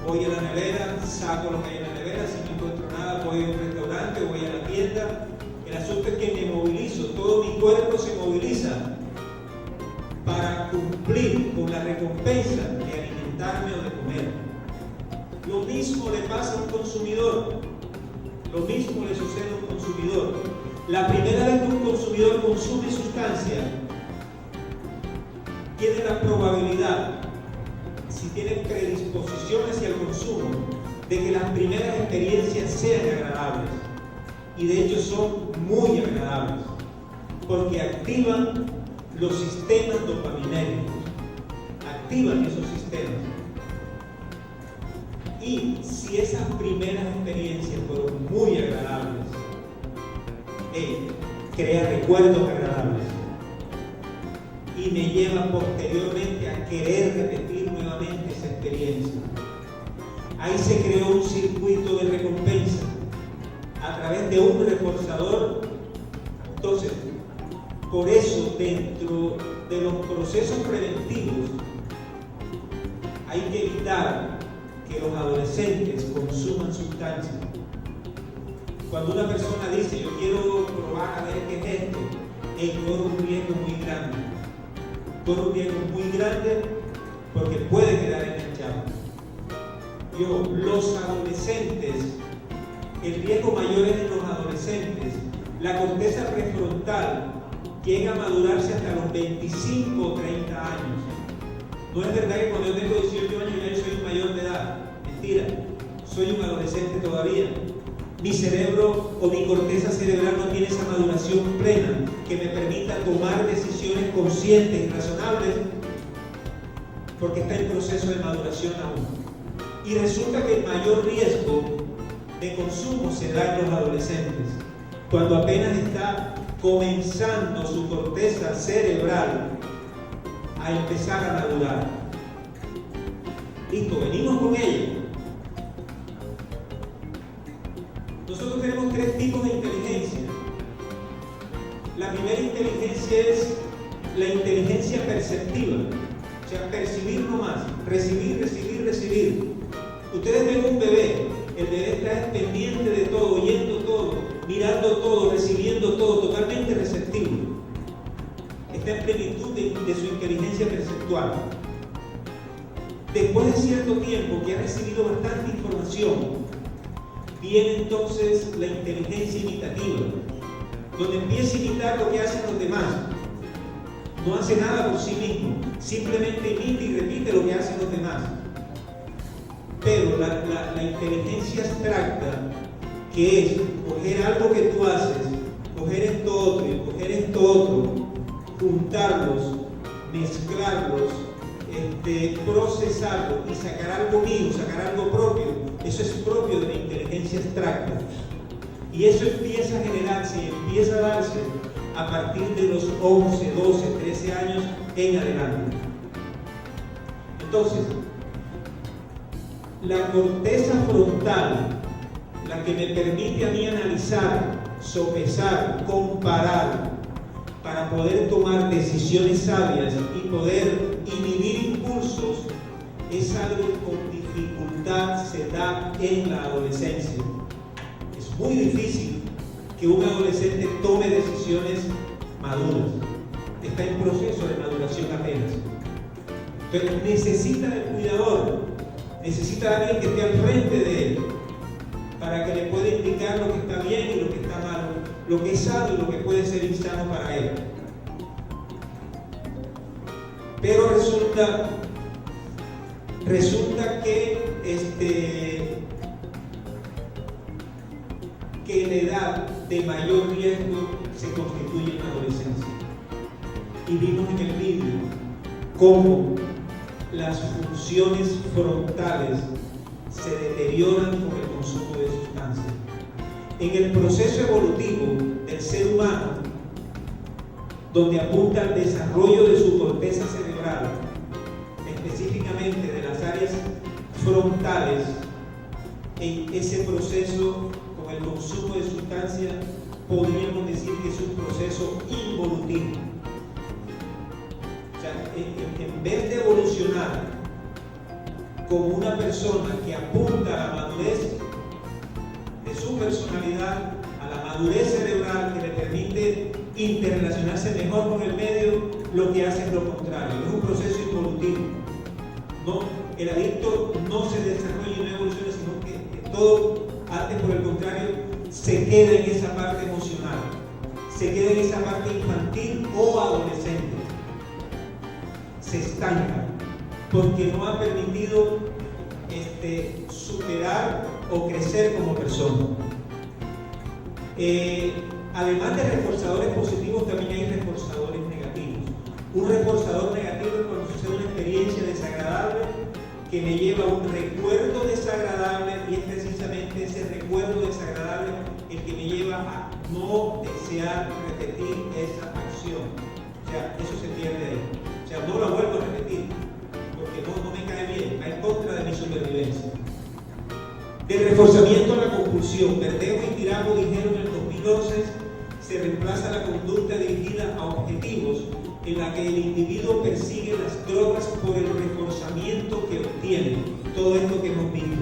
voy a la nevera, saco lo que hay en la nevera, si no encuentro nada, voy a un restaurante, voy a la tienda. El asunto es que me movilizo, todo mi cuerpo se moviliza para cumplir con la recompensa de alimentarme o de comer. Lo mismo le pasa a un consumidor, lo mismo le sucede a un consumidor. La primera vez que un consumidor consume sustancia, tiene la probabilidad, si tiene predisposición hacia el consumo, de que las primeras experiencias sean agradables. Y de hecho son muy agradables, porque activan los sistemas dopaminérgicos, activan esos sistemas. Y si esas primeras experiencias fueron muy agradables, crea recuerdos agradables y me lleva posteriormente a querer repetir nuevamente esa experiencia. Ahí se creó un circuito de recompensa a través de un reforzador. Entonces, por eso dentro de los procesos preventivos hay que evitar que los adolescentes consuman sustancias. Cuando una persona dice, yo quiero probar a ver qué es esto, corre un riesgo muy grande. Corre un riesgo muy grande porque puede quedar enganchado. Los adolescentes, el riesgo mayor es en los adolescentes. La corteza prefrontal llega a madurarse hasta los 25 o 30 años. No es verdad que cuando yo tengo 18 años ya yo soy un mayor de edad. Mentira, soy un adolescente todavía. Mi cerebro o mi corteza cerebral no tiene esa maduración plena que me permita tomar decisiones conscientes y razonables, porque está en proceso de maduración aún. Y resulta que el mayor riesgo de consumo se da en los adolescentes, cuando apenas está comenzando su corteza cerebral a empezar a madurar. Listo, venimos con ella. Nosotros tenemos 3 tipos de inteligencia. La primera inteligencia es la inteligencia perceptiva, o sea, percibir nomás, recibir, recibir, recibir. Ustedes ven un bebé, el bebé está pendiente de todo, oyendo todo, mirando todo, recibiendo todo, totalmente receptivo. Está en plenitud de su inteligencia perceptual. Después de cierto tiempo que ha recibido bastante información, viene entonces la inteligencia imitativa, donde empieza a imitar lo que hacen los demás. no hace nada por sí mismo, simplemente imita y repite lo que hacen los demás. Pero la inteligencia abstracta, que es coger algo que tú haces, coger esto otro y coger esto otro, juntarlos, mezclarlos, procesarlo y sacar algo mío, sacar algo propio, eso es propio de la inteligencia abstracta. Y eso empieza a generarse y empieza a darse a partir de los 11, 12, 13 años en adelante. Entonces, la corteza frontal, la que me permite a mí analizar, sopesar, comparar, para poder tomar decisiones sabias y poder inhibir impulsos, es algo que con dificultad se da en la adolescencia. Es muy difícil que un adolescente tome decisiones maduras. Está en proceso de maduración apenas. Pero necesita del cuidador, necesita de alguien que esté al frente de él, para que le pueda indicar lo que está bien y lo que está mal, lo que es sano y lo que puede ser insano para él. Pero resulta que la edad de mayor riesgo se constituye en la adolescencia. Y vimos en el vídeo cómo las funciones frontales se deterioran con el consumo de sustancias. En el proceso evolutivo del ser humano, donde apunta al desarrollo de su corteza cerebral, específicamente de las áreas frontales, en ese proceso con el consumo de sustancias, podríamos decir que es un proceso involutivo. O sea, en vez de evolucionar como una persona que apunta a la madurez de su personalidad, a la madurez cerebral que le permite interrelacionarse mejor con el medio, lo que hace es lo contrario, es un proceso involutivo. No, el adicto no se desarrolla y no evoluciona, sino que todo, antes por el contrario, se queda en esa parte emocional, se queda en esa parte infantil o adolescente, se estanca, porque no ha permitido superar o crecer como persona. Además de reforzadores positivos, también hay reforzadores negativos. Un reforzador negativo es cuando sucede una experiencia desagradable que me lleva a un recuerdo desagradable, y es precisamente ese recuerdo desagradable el que me lleva a no desear repetir esa acción. O sea, eso se pierde ahí. O sea, no la vuelvo a repetir porque no me cae bien, va en contra de mi supervivencia. Del reforzamiento a la compulsión, Verdejo y Tiramo dijeron en el 2011, se reemplaza la conducta dirigida a objetivos en la que el individuo persigue las drogas por el reforzamiento que obtiene. Todo esto que hemos visto.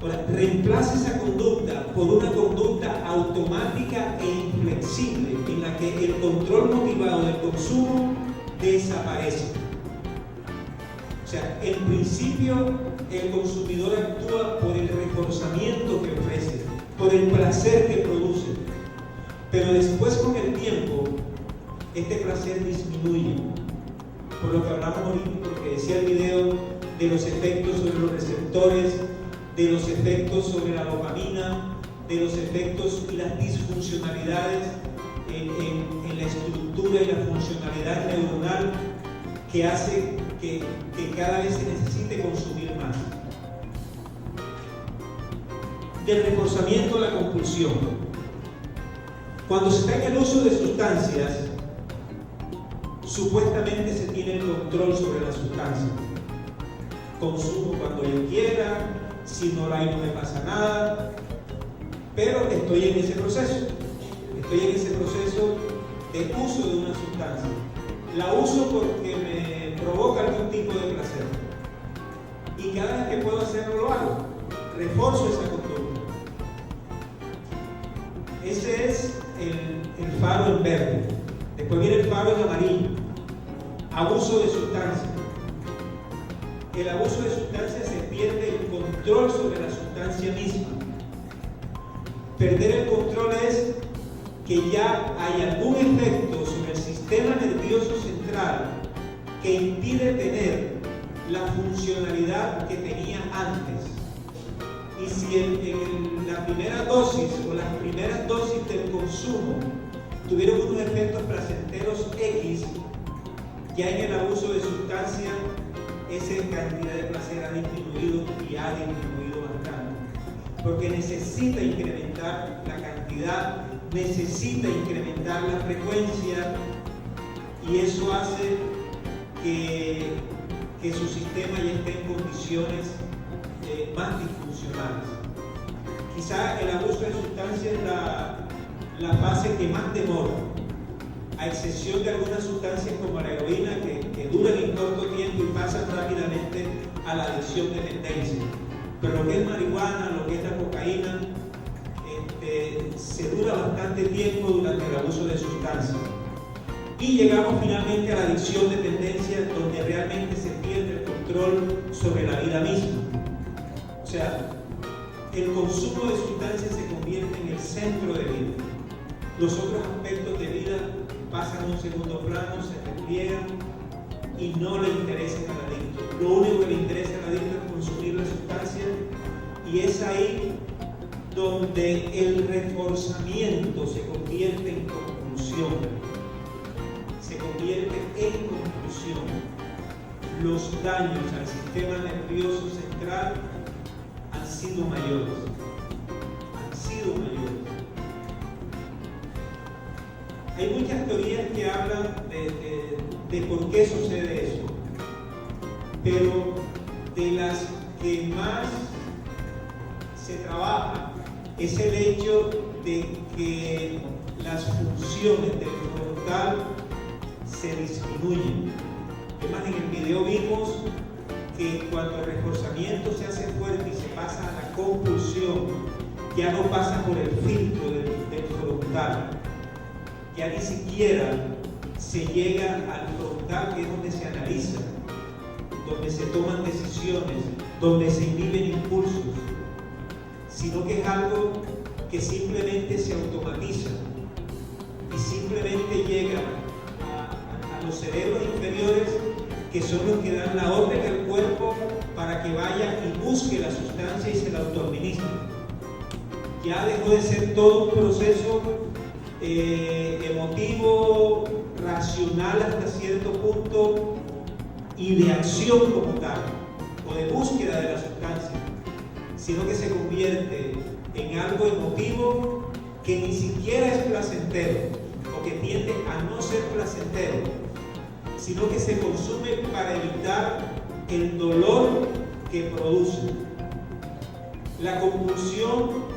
Ahora, reemplaza esa conducta por una conducta automática e inflexible en la que el control motivado del consumo desaparece. O sea, en principio el consumidor actúa por el reforzamiento que ofrece, por el placer que produce, pero después con el tiempo este placer disminuye, por lo que hablamos ahorita, porque decía el video de los efectos sobre los receptores, de los efectos sobre la dopamina, de los efectos y las disfuncionalidades en la estructura y la funcionalidad neuronal que hace que cada vez se necesite consumir más. Del reforzamiento a la compulsión. Cuando se está en el uso de sustancias, supuestamente se tiene el control sobre la sustancia. Consumo cuando yo quiera, si no la hay no me pasa nada, pero estoy en ese proceso. Estoy en ese proceso de uso de una sustancia. La uso porque me provoca algún tipo de placer. Y cada vez que puedo hacerlo, lo hago. Reforzo esa conducta. Ese es el faro en verde. Después viene el faro en amarillo. Abuso de sustancias. El abuso de sustancias se pierde el control sobre la sustancia misma. Perder el control es que ya hay algún efecto sobre el sistema sistema nervioso central que impide tener la funcionalidad que tenía antes. Y si en la primera dosis o las primeras dosis del consumo tuvieron unos efectos placenteros X, ya en el abuso de sustancias esa cantidad de placer ha disminuido y ha disminuido bastante. Porque necesita incrementar la cantidad, necesita incrementar la frecuencia, y eso hace que su sistema ya esté en condiciones más disfuncionales. Quizá el abuso de sustancias es la fase que más demora, a excepción de algunas sustancias como la heroína que duran en corto tiempo y pasan rápidamente a la adicción de dependencia. Pero lo que es marihuana, lo que es la cocaína, se dura bastante tiempo durante el abuso de sustancias. Y llegamos finalmente a la adicción de dependencia, donde realmente se pierde el control sobre la vida misma. O sea, el consumo de sustancias se convierte en el centro de vida. Los otros aspectos de vida pasan a un segundo plano, se repliegan y no le interesan al adicto. Lo único que le interesa al adicto es consumir la sustancia, y es ahí donde el reforzamiento se convierte en compulsión. Se convierte en compulsión. Los daños al sistema nervioso central han sido mayores. Han sido mayores. Hay muchas teorías que hablan de por qué sucede eso, pero de las que más se trabaja es el hecho de que las funciones del frontal se disminuyen. Además, en el video vimos que cuando el reforzamiento se hace fuerte y se pasa a la compulsión, ya no pasa por el filtro del frontal. Ya ni siquiera se llega al frontal, que es donde se analiza, donde se toman decisiones, donde se inhiben impulsos, sino que es algo que simplemente se automatiza y simplemente llega a los cerebros inferiores, que son los que dan la orden al cuerpo para que vaya y busque la sustancia y se la autoadministre. Ya dejó de ser todo un proceso emotivo, racional hasta cierto punto, y de acción como tal, o de búsqueda de la sustancia, sino que se convierte en algo emotivo que ni siquiera es placentero, o que tiende a no ser placentero, sino que se consume para evitar el dolor que produce. La compulsión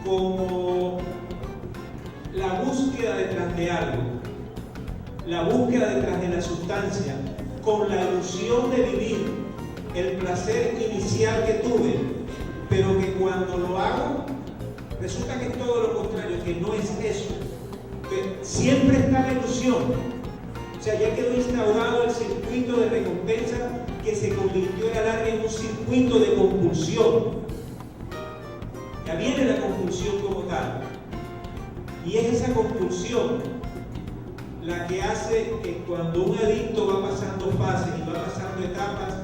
como la búsqueda detrás de algo, la búsqueda detrás de la sustancia, con la ilusión de vivir el placer inicial que tuve, pero que cuando lo hago resulta que es todo lo contrario, que no es eso. Que siempre está la ilusión. O sea, ya quedó instaurado el circuito de recompensa, que se convirtió a la larga en un circuito de compulsión. Ya viene la compulsión como tal. Y es esa compulsión la que hace que cuando un adicto va pasando fases y va pasando etapas,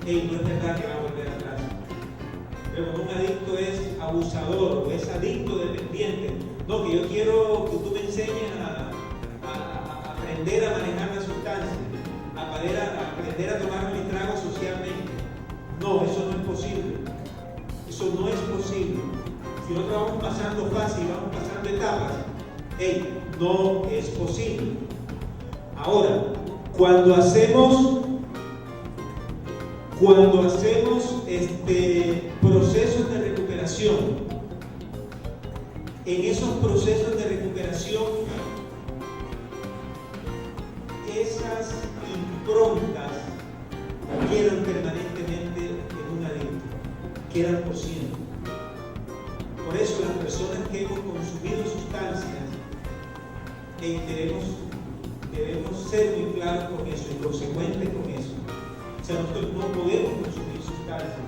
no es verdad que va a volver atrás. Pero cuando un adicto es abusador o es adicto dependiente, no, que yo quiero que tú me enseñes a aprender a manejar la sustancia, a aprender a tomar mi trago socialmente. No, eso no es posible. Eso no es posible. Si nosotros vamos pasando fases y vamos pasando etapas, no es posible. Ahora, cuando hacemos procesos de recuperación, en esos procesos de recuperación, esas improntas quedan permanentemente en un adicto, quedan por siempre. Por eso las personas que hemos consumido sustancias debemos ser muy claros con eso y consecuentes con eso. O sea, nosotros no podemos consumir sustancias.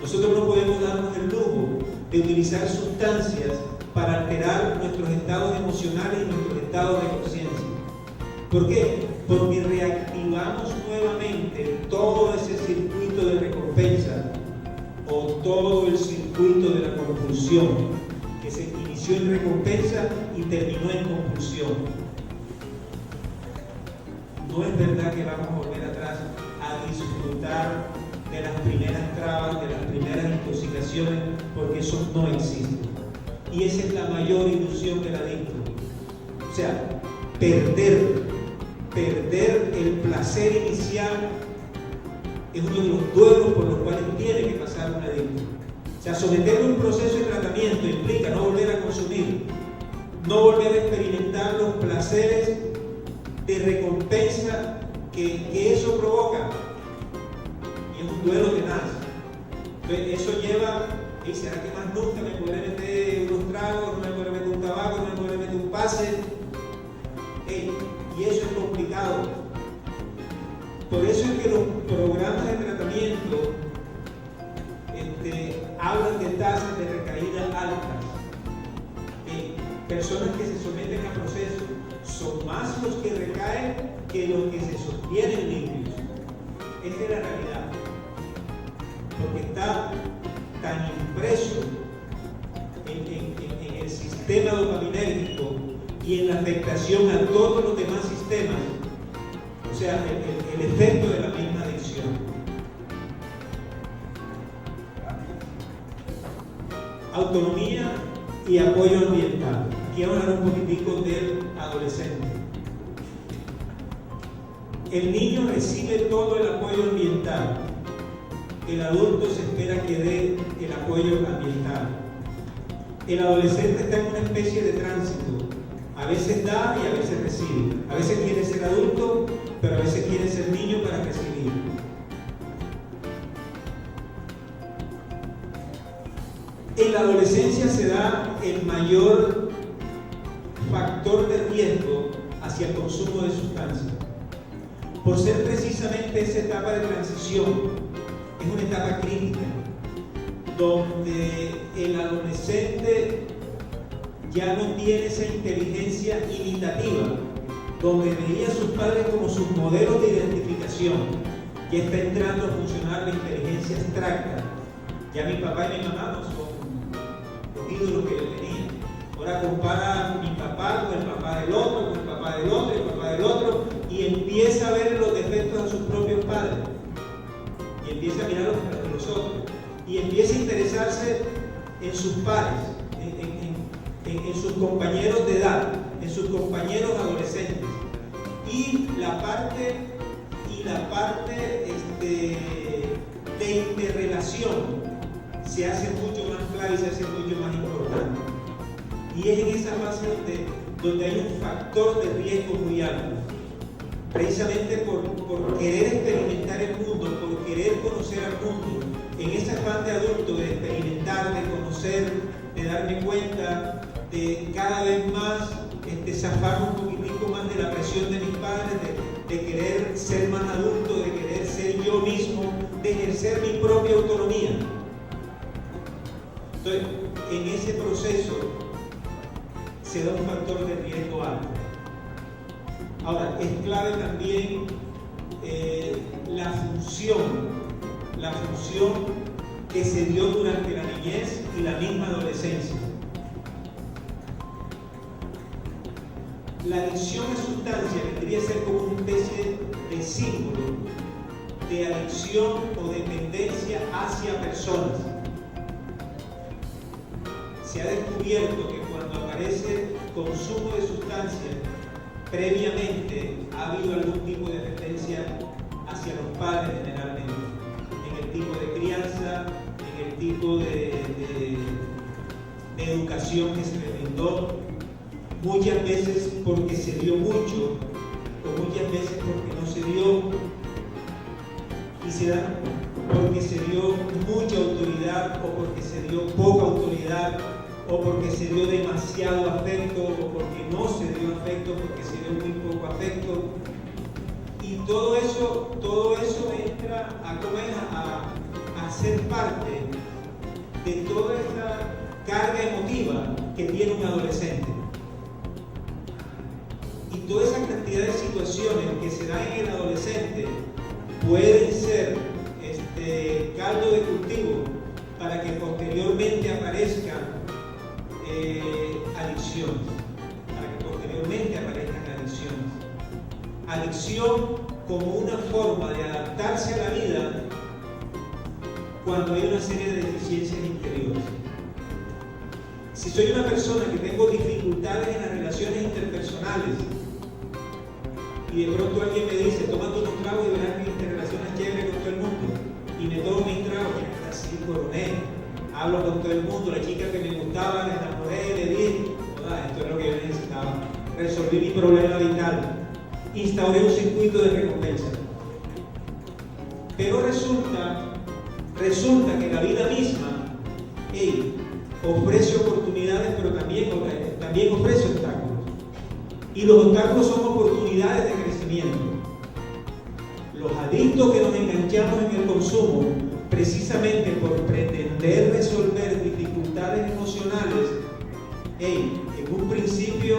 Nosotros no podemos darnos el lujo de utilizar sustancias para alterar nuestros estados emocionales y nuestros estados de conciencia. ¿Por qué? Porque reactivamos nuevamente todo ese circuito de recompensa o todo el circuito de la compulsión que se inició en recompensa y terminó en compulsión. No es verdad que vamos a volver atrás a disfrutar de las primeras trabas, de las primeras intoxicaciones, porque eso no existe. Y esa es la mayor ilusión del adicto. O sea, perder el placer inicial es uno de los duelos por los cuales tiene que pasar un adicto. O sea, someterlo a un proceso de tratamiento implica no volver a consumir, no volver a experimentar los placeres de recompensa que eso provoca. Y es un duelo tenaz. Entonces, eso lleva, ¿y será que más nunca me podré meter unos tragos, no me podré meter un tabaco, no me podré meter un pase? Y eso es complicado. Por eso es que los programas de tratamiento hablan de tasas de recaída altas. Personas que se someten a procesos son más los que recaen que los que se sostienen limpios. Esa es la realidad. Porque está tan impreso en el sistema dopaminérgico y en la afectación a todos los demás sistemas, o sea, el efecto de la misma adicción. Autonomía y apoyo ambiental. Aquí vamos a hablar un poquitico del adolescente. El niño recibe todo el apoyo ambiental. El adulto se espera que dé el apoyo ambiental. El adolescente está en una especie de tránsito. A veces da y a veces recibe. A veces quiere ser adulto, pero a veces quiere ser niño para recibir. En la adolescencia se da el mayor factor de riesgo hacia el consumo de sustancias. Por ser precisamente esa etapa de transición, es una etapa crítica, donde el adolescente ya no tiene esa inteligencia imitativa, donde veía a sus padres como sus modelos de identificación. Ya está entrando a funcionar la inteligencia abstracta. Ya mi papá y mi mamá no son los ídolos que yo tenía. Ahora compara mi papá con el papá del otro, con el papá del otro, el papá del otro, y empieza a ver los defectos de sus propios padres. Y empieza a mirar los de los otros. Y empieza a interesarse en sus pares, en sus compañeros de edad, en sus compañeros adolescentes. Y la parte de interrelación se hace mucho más clara y se hace mucho más importante. Y es en esa fase donde hay un factor de riesgo muy alto. Precisamente por querer experimentar el mundo, por querer conocer al mundo, en ese afán de adulto de experimentar, de conocer, de darme cuenta, de cada vez más zafarme un poquitico más de la presión de mis padres, de querer ser más adulto, de querer ser yo mismo, de ejercer mi propia autonomía. Entonces, en ese proceso se da un factor de riesgo alto. Ahora, es clave también la función que se dio durante la niñez y la misma adolescencia. La adicción a sustancias vendría a ser como una especie de símbolo de adicción o dependencia hacia personas. Se ha descubierto que cuando aparece consumo de sustancias, previamente ha habido algún tipo de dependencia hacia los padres generalmente, en el tipo de crianza, en el tipo de educación que se le brindó, muchas veces porque se dio mucho o muchas veces porque no se dio, y se da porque se dio mucha autoridad o porque se dio poca autoridad o porque se dio demasiado afecto o porque no se dio afecto, porque se dio muy poco afecto. Y todo eso entra a ser parte de toda esta carga emotiva que tiene un adolescente. Y toda esa cantidad de situaciones que se dan en el adolescente pueden ser caldo de cultivo para que posteriormente aparezcan adicciones. Adicción como una forma de adaptarse a la vida cuando hay una serie de deficiencias interiores. Si soy una persona que tengo dificultades en las relaciones interpersonales y de pronto alguien me dice, tómate unos tragos y verás que te relacionas chévere con todo el mundo, y me tomo mis tragos, y hasta así coroné, hablo con todo el mundo, la chica que me gustaba, me enamoré, le dije, esto es lo que yo necesitaba, resolví mi problema vital, instauré un circuito de recompensa. Pero resulta que la vida misma ofrece oportunidades, pero también ofrece obstáculos. Y los obstáculos son oportunidades de crecimiento. Los adictos que nos enganchamos en el consumo, precisamente por pretender resolver dificultades emocionales, en un principio,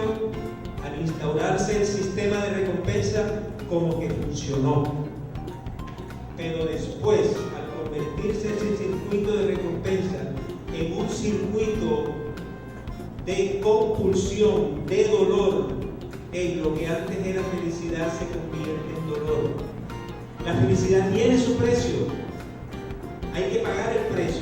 al instaurarse el sistema de recompensa, como que funcionó. Pero después, al convertirse ese circuito de recompensa en un circuito de compulsión, de dolor, lo que antes era felicidad se convierte en dolor. La felicidad tiene su precio, hay que pagar el precio.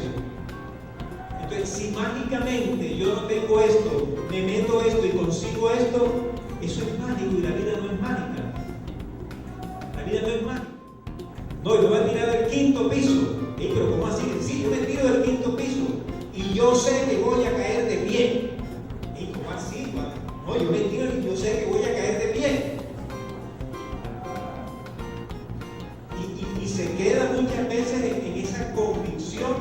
Entonces, si mágicamente yo no tengo esto, me meto esto y consigo esto, eso es mágico y la vida no es mágica. La vida no es mágica. No, yo me voy a tirar del quinto piso. Pero ¿cómo así? Sí, yo me tiro del quinto piso y yo sé que voy a caer de pie. ¿Cómo así? No, yo me tiro y yo sé que voy a caer de pie. Y se queda muchas veces en esa convicción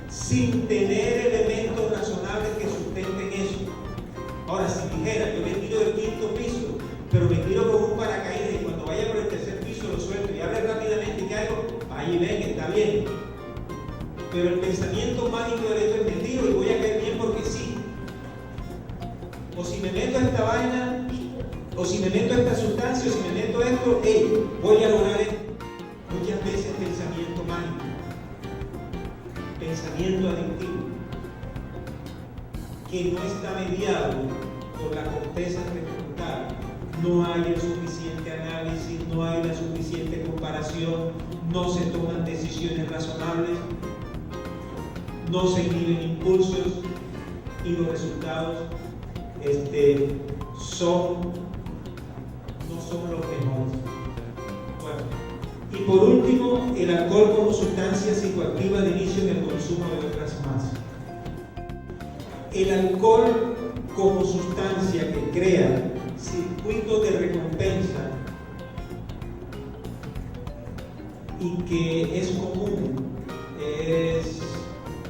sin tener elementos razonables que sustenten eso. Ahora, si dijera, yo me tiro del quinto piso, pero me tiro con un paracaídas y cuando vaya por el tercer piso lo suelto y abre rápidamente y caigo, ahí ven que está bien. Pero el pensamiento mágico de esto es me tiro y voy a caer bien porque sí. O si me meto a esta vaina, o si me meto a esta sustancia, o si me meto a esto, voy a lograr esto. Muchas veces pensamiento mágico, pensamiento adictivo, que no está mediado por la corteza prefrontal. No hay el suficiente análisis, no hay la suficiente comparación, no se toman decisiones razonables, no se inhiben impulsos y los resultados no son los mejores. Bueno, y por último, el alcohol como sustancia psicoactiva de inicio en el consumo de otras más. El alcohol como sustancia que crea circuitos de recompensa y que es común,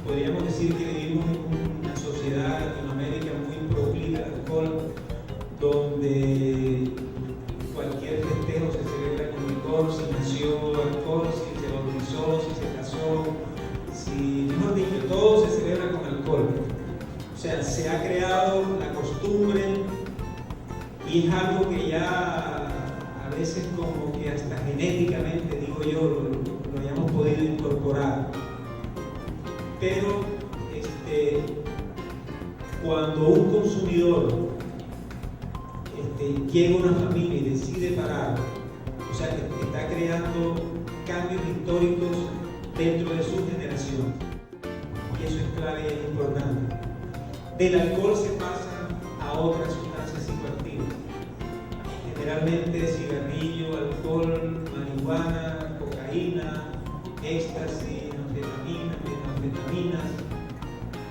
podríamos decir que vivimos en una sociedad en Latinoamérica muy proclive al alcohol, donde cualquier festejo se celebra con licor, si nació alcohol, si se bautizó, si se casó, mejor dicho, todo se celebra con alcohol. O sea, se ha creado la costumbre y es algo que ya a veces como que hasta genéticamente, digo yo, lo hayamos podido incorporar. Pero cuando un consumidor llega a una familia y decide parar, o sea, que está creando cambios históricos dentro de su generación, y eso es clave y es importante. Del alcohol se pasa a otras sustancias psicoactivas, generalmente cigarrillo, alcohol, marihuana, cocaína, éxtasis, metanfetaminas,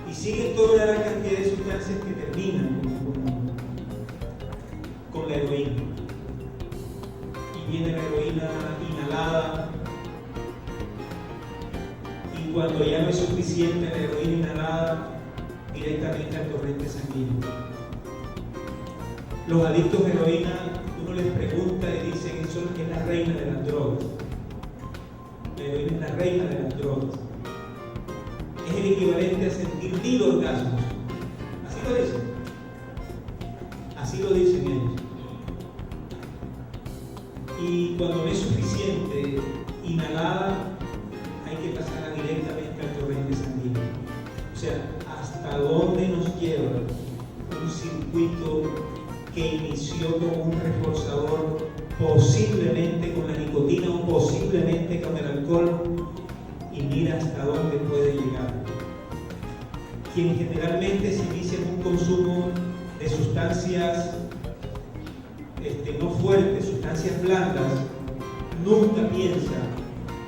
y siguen toda la cantidad de sustancias que terminan con la heroína. Y viene la heroína inhalada, y cuando ya no es suficiente la heroína inhalada, directamente al torrente sanguíneo. Los adictos a heroína, uno les pregunta y dicen eso es la reina de las drogas. La heroína es la reina de las drogas. Es el equivalente a sentir 1000 orgasmos hasta dónde nos lleva un circuito que inició con un reforzador, posiblemente con la nicotina o posiblemente con el alcohol, y mira hasta dónde puede llegar. Quien generalmente se inicia en un consumo de sustancias no fuertes, sustancias blandas, nunca piensa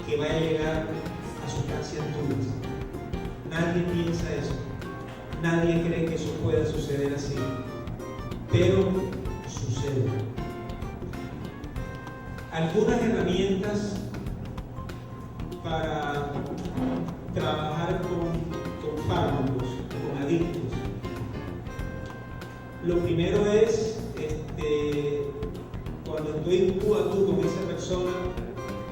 que va a llegar a sustancias duras. Nadie piensa eso. Nadie cree que eso pueda suceder así. Pero sucede. Algunas herramientas para trabajar con fármacos, con adictos. Lo primero es cuando estoy tú a tú con esa persona,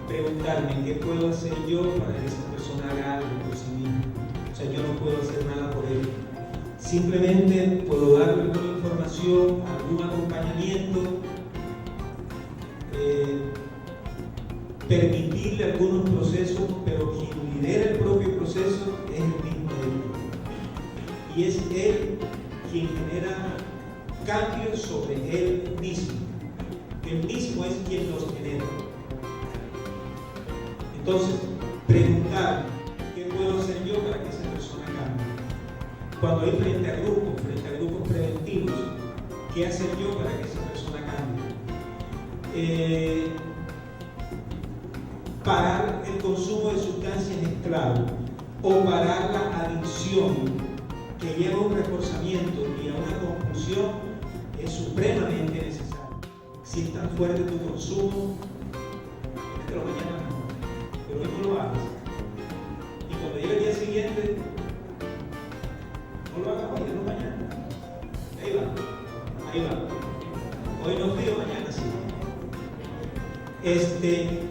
preguntarme qué puedo hacer yo para que esa persona haga algo por sí misma. O sea, yo no puedo hacer nada por él. Simplemente puedo darle alguna información, algún acompañamiento, permitirle algunos procesos, pero quien lidera el propio proceso es el mismo él. Y es él quien genera cambios sobre él mismo. Él mismo es quien los genera. Entonces, preguntar qué puedo hacer yo para que esa persona cambie. Cuando hay frente a grupos preventivos, ¿qué hacer yo para que esa persona cambie? Parar el consumo de sustancias es clave, o parar la adicción que lleva a un reforzamiento y a una compulsión es supremamente necesario. Si es tan fuerte tu consumo, mételo mañana mejor, pero hoy no lo hagas. Y cuando llegue el día siguiente, no lo hagas hoy, no mañana. Ahí va. Hoy no frío, mañana sí.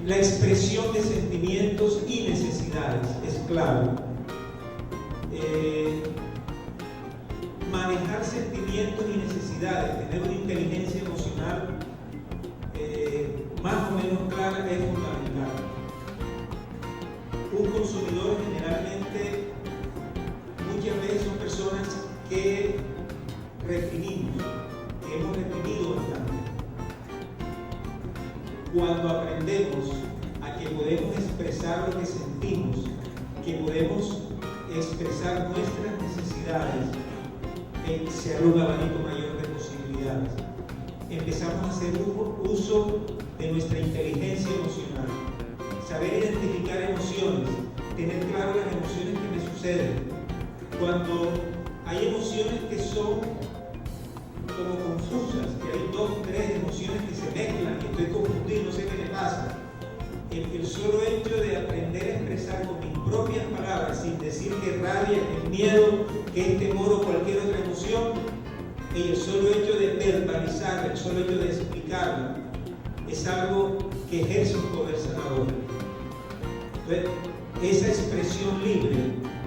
La expresión de sentimientos y necesidades es clave. Manejar sentimientos y necesidades, tener una inteligencia emocional más o menos clara es fundamental. Un consumidor generalmente, muchas veces son personas que reprimimos, que hemos reprimido bastante. Cuando aprendemos a que podemos expresar lo que sentimos, que podemos expresar nuestras necesidades, se abre un abanico mayor de posibilidades. Empezamos a hacer uso de nuestra inteligencia emocional, saber identificar emociones, tener claro las emociones que me suceden. Cuando hay emociones que son como confusas, que hay 2 o 3 emociones que se mezclan y estoy confundido, no sé qué me pasa. El solo hecho de aprender a expresar con mis propias palabras, sin decir que rabia, que miedo, que es temor o cualquier otra emoción, y el solo hecho de verbalizarla, el solo hecho de explicarla, es algo que ejerce un poder sanador. Entonces, esa expresión libre,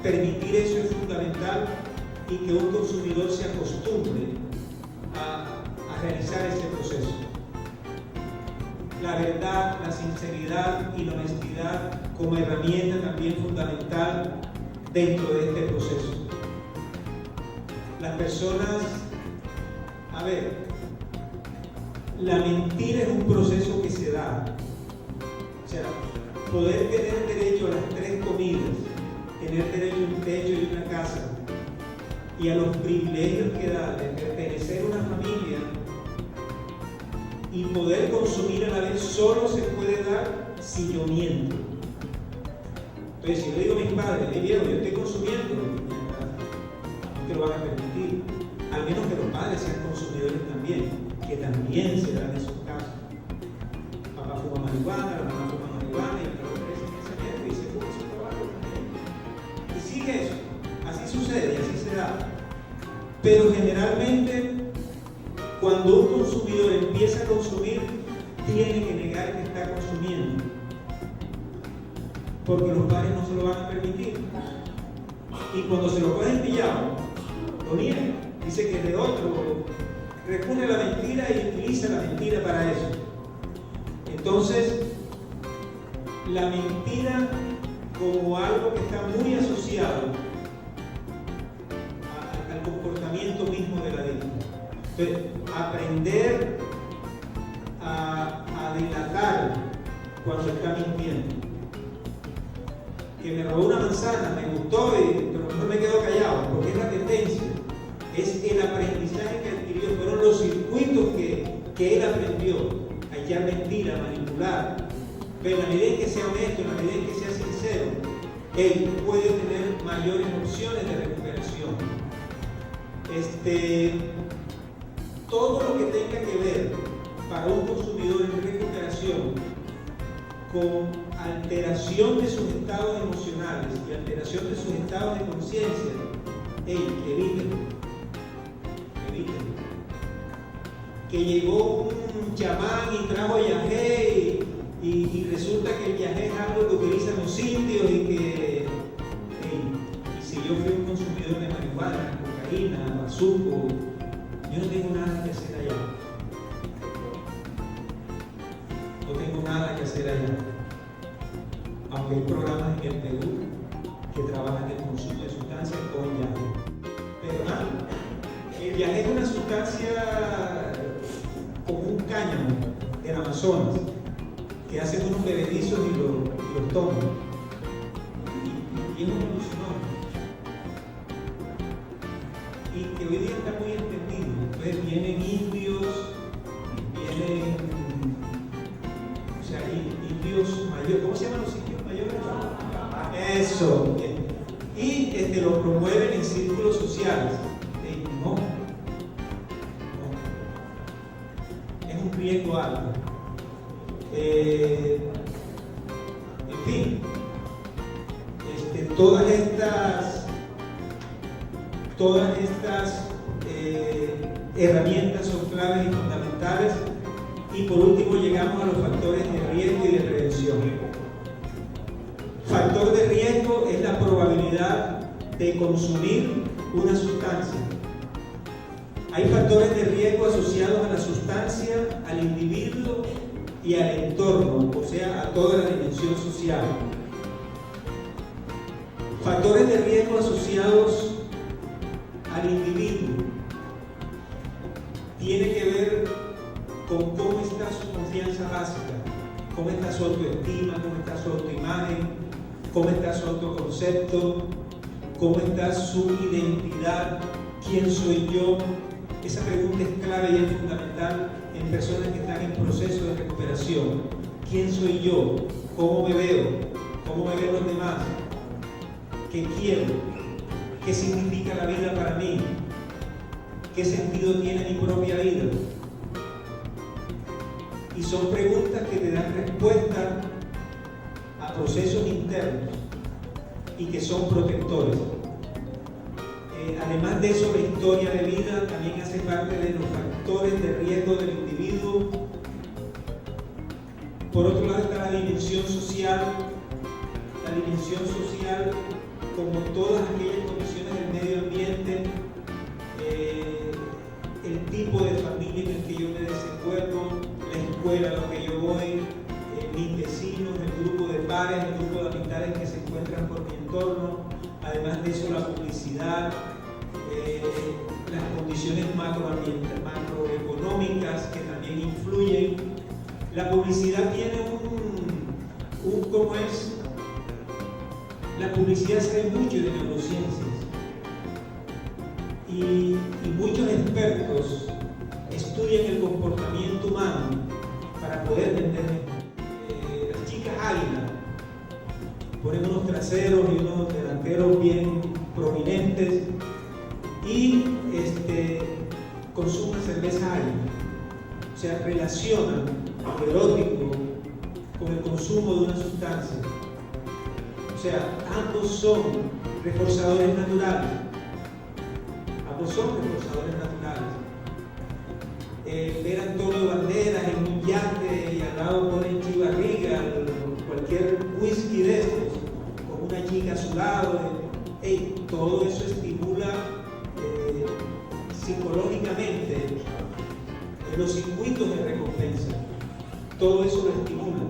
permitir eso es fundamental, y que un consumidor se acostumbre a realizar ese proceso. La verdad, la sinceridad y la honestidad como herramienta también fundamental dentro de este proceso. Las personas, la mentira es un proceso que se da. O sea, poder tener derecho a las 3 comidas, tener derecho a un techo y una casa, y a los privilegios que da de pertenecer a una familia y poder consumir a la vez, solo se puede dar si yo miento. Entonces, si yo digo a mis padres, viejo, yo estoy consumiendo, no te lo van a permitir. Al menos que los padres sean consumidores también, que también se dan esos casos. Papá fuma marihuana, la mamá fuma marihuana, y el otro crece en ese miedo y se fuma su trabajo también. Y sigue eso, así sucede y así se da. Pero generalmente, cuando un consumidor empieza a consumir, tiene que negar que está consumiendo, porque los padres no se lo van a permitir. Y cuando se lo cogen pillado, lo niega. Dice que de otro, recurre a la mentira y utiliza la mentira para eso. Entonces, la mentira como algo que está muy asociado propósito mismo de la adicto. Entonces, aprender a delatar cuando está mintiendo. Que me robó una manzana, me gustó, pero mejor me quedo callado, porque es la tendencia, es el aprendizaje que adquirió, fueron los circuitos que él aprendió a echar mentira, a manipular. Pero en la medida en que sea honesto, en la medida en que sea sincero, él puede tener mayores opciones de recuperación. Todo lo que tenga que ver para un consumidor en recuperación con alteración de sus estados emocionales y alteración de sus estados de conciencia, evítenlo. Que llegó un chamán y trajo yagé y resulta que el yagé es algo que utilizan los indios y que y si yo fui un consumidor de marihuana, cocaína, bazuco, yo no tengo nada que hacer allá. No tengo nada que hacer allá. Aunque hay programas en el Perú que trabajan en el consumo de sustancias con yagé. Pero nada, el yagé es una sustancia como un cáñamo del Amazonas que hacen unos bebedizos y los toman. Y es un alucinógeno. Y que hoy día está muy entendido. Entonces vienen indios, indios mayores. ¿Cómo se llaman los indios mayores? Eso. Y lo promueven en círculos sociales. No. Es un riesgo alto. En fin, todas estas herramientas son claves y fundamentales. Y por último llegamos a los factores de riesgo y de prevención. Factor de riesgo es la probabilidad de consumir una sustancia. Hay factores de riesgo asociados a la sustancia, al individuo y al entorno, o sea, a toda la dimensión social. Factores de riesgo asociados al individuo tiene que ver con cómo está su confianza básica, cómo está su autoestima, cómo está su autoimagen, cómo está su autoconcepto, cómo está su identidad, quién soy yo. Esa pregunta es clave y es fundamental en personas que están en proceso de recuperación. ¿Quién soy yo? ¿Cómo me veo? ¿Cómo me ven los demás? ¿Qué quiero? ¿Qué significa la vida para mí? ¿Qué sentido tiene mi propia vida? Y son preguntas que te dan respuesta a procesos internos y que son protectores. Además de eso, la historia de vida también hace parte de los factores de riesgo del individuo. Por otro lado está la dimensión social. La dimensión social, como todas aquellas condiciones del medio ambiente, el tipo de familia en el que yo me desenvuelvo, la escuela a la que yo voy, mis vecinos, el grupo de pares, el grupo de amistades que se encuentran por mi entorno. Además de eso, la publicidad, las condiciones macroeconómicas que también influyen. La publicidad tiene ¿cómo es? La publicidad sabe mucho de neurociencias y muchos expertos estudian el comportamiento humano para poder vender mejor. Las chicas águilas ponen unos traseros y unos delanteros bien prominentes y consumen cerveza águila. O sea, relacionan lo erótico con el consumo de una sustancia. O sea, ambos son reforzadores naturales. Ambos son reforzadores naturales. Ver a Antonio Banderas en un yate y al lado ponen Chivarriga, cualquier whisky de estos, con una chica a su lado. Todo eso estimula psicológicamente los circuitos de recompensa. Todo eso lo estimula.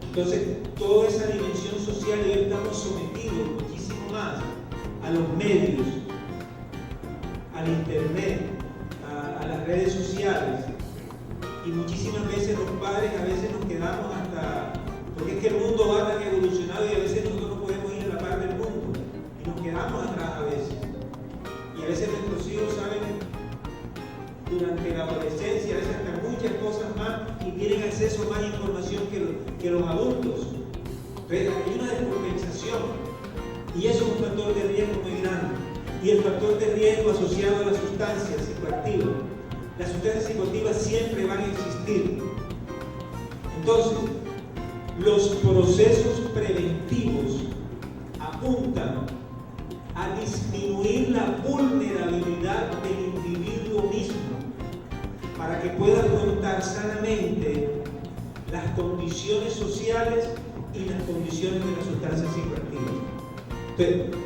Entonces, toda esa dimensión social, y hoy estamos sometidos muchísimo más a los medios, a al internet, a las redes sociales. Y muchísimas veces los padres a veces nos quedamos hasta, porque es que el mundo va tan evolucionado y a veces nosotros no podemos ir a la par del mundo y nos quedamos atrás a veces. Y a veces nuestros hijos saben durante la adolescencia, a veces hasta muchas cosas más y tienen acceso a más información que los adultos. Entonces hay una descompensación y eso es un factor de riesgo muy grande. Y el factor de riesgo asociado a las sustancias psicoactivas. Las sustancias psicoactivas siempre van a existir. Entonces, los procesos preventivos apuntan a disminuir la vulnerabilidad del individuo mismo para que pueda afrontar sanamente las condiciones sociales y las condiciones de las sustancias psicoactivas. Entonces,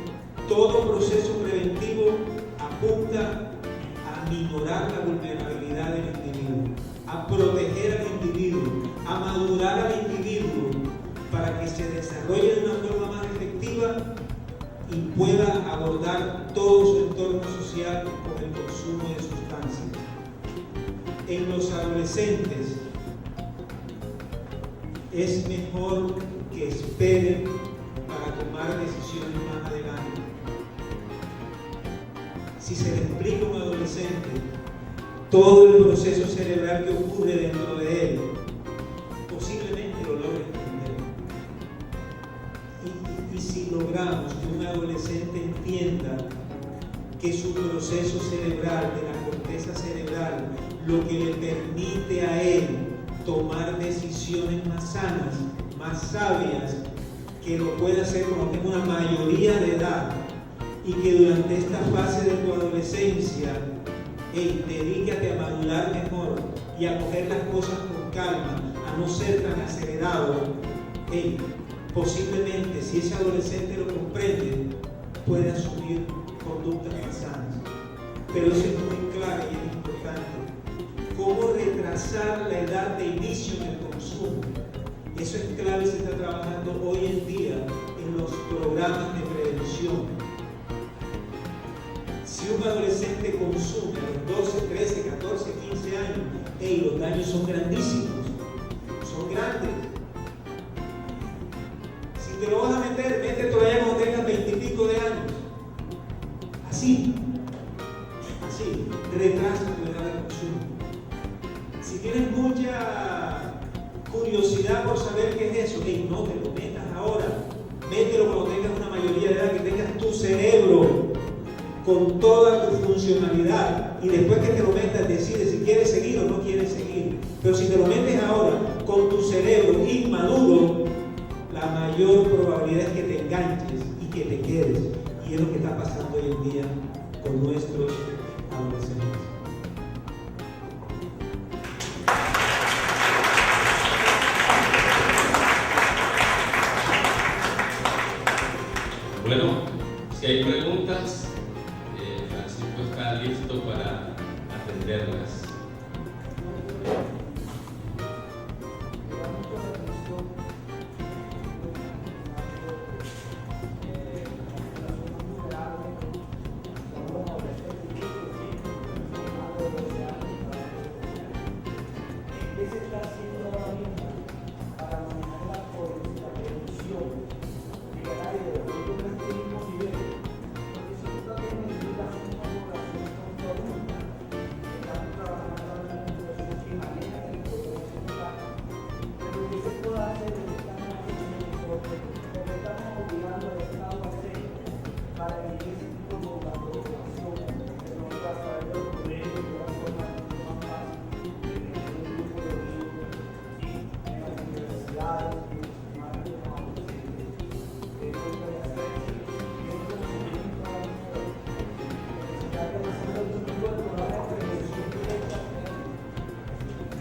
todo proceso preventivo apunta a minorar la vulnerabilidad del individuo, a proteger al individuo, a madurar al individuo para que se desarrolle de una forma más efectiva y pueda abordar todo su entorno social con el consumo de sustancias. En los adolescentes es mejor que esperen para tomar decisiones más adelante. Si se le explica a un adolescente todo el proceso cerebral que ocurre dentro de él, posiblemente lo logre entender. Y si logramos que un adolescente entienda que su proceso cerebral, de la corteza cerebral, lo que le permite a él tomar decisiones más sanas, más sabias, que lo puede hacer cuando tenga una mayoría de edad, y que durante esta fase de tu adolescencia, dedícate a madurar mejor y a coger las cosas con calma, a no ser tan acelerado. Posiblemente, si ese adolescente lo comprende, puede asumir conductas más sanas. Pero eso es muy claro y es importante. ¿Cómo retrasar la edad de inicio del consumo? Eso es clave y se está trabajando hoy en día en los programas de prevención. Si un adolescente consume a los 12, 13, 14, 15 años, los daños son grandísimos, son grandes. Si te lo vas a meter, métetelo allá cuando tengas 20 y pico de años. Así, retrasa tu edad de consumo. Si tienes mucha curiosidad por saber qué es eso, no te lo metas ahora. Mételo cuando tengas una mayoría de edad, que tengas tu cerebro con toda tu funcionalidad, y después que te lo metas decides si quieres seguir o no quieres seguir. Pero si te lo metes ahora con tu cerebro inmaduro, la mayor probabilidad es que te enganches y que te quedes, y es lo que está pasando hoy en día con nuestros adolescentes. Bueno, si hay preguntas, Francisco está listo para atenderlas.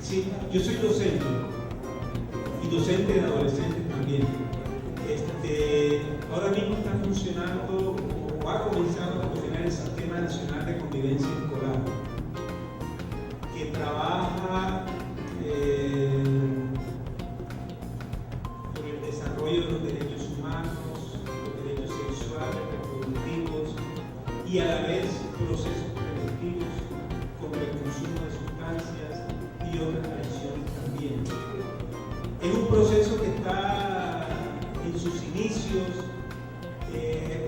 Sí, yo soy docente y docente de adolescentes también. Ahora mismo está funcionando o ha comenzado a funcionar el Sistema Nacional de Convivencia Escolar, que trabaja por el desarrollo de los derechos humanos, los derechos sexuales, reproductivos y a la vez procesos preventivos. y otras tradiciones también. Es un proceso que está en sus inicios.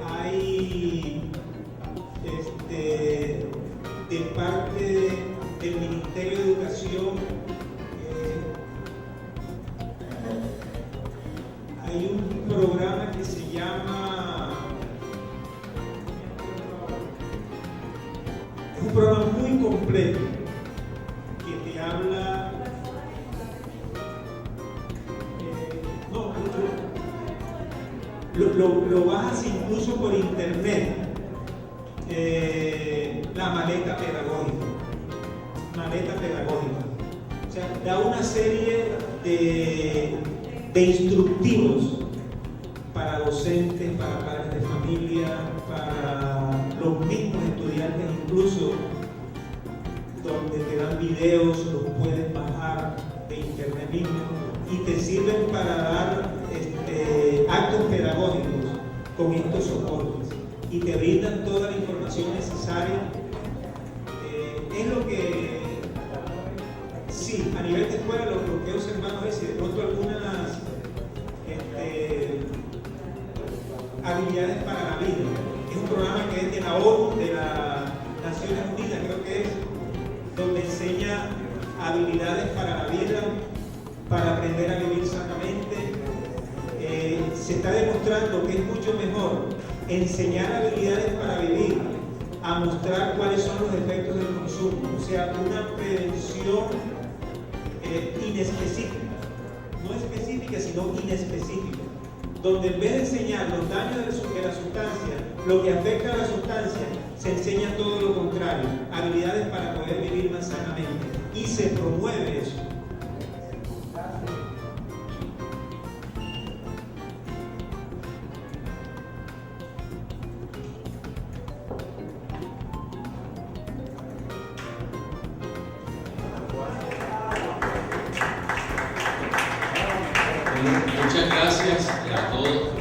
Hay de parte del Ministerio de Educación hay un programa que se llama, es un programa muy completo que te habla, lo bajas incluso por internet, la maleta pedagógica. O sea, da una serie de instructivos para docentes, para padres de familia, para los mismos estudiantes, incluso donde te dan videos, los puedes bajar de internet mismo y te sirven para dar actos pedagógicos con estos soportes y te brindan toda la información necesaria. Es lo que sí, a nivel de escuela lo que he observado es que de pronto algunas habilidades para la vida. Es un programa que es de la ONU, de las Naciones Unidas, creo que es, donde enseña habilidades para la vida, para aprender a vivir sanamente. Se está demostrando que es mucho mejor enseñar habilidades para vivir a mostrar cuáles son los efectos del consumo, o sea, una prevención inespecífica, no específica, sino inespecífica, donde en vez de enseñar los daños de la sustancia, lo que afecta a la sustancia, se enseña todo lo contrario, habilidades para poder vivir más sanamente, y se promueve eso. Muchas gracias a todos.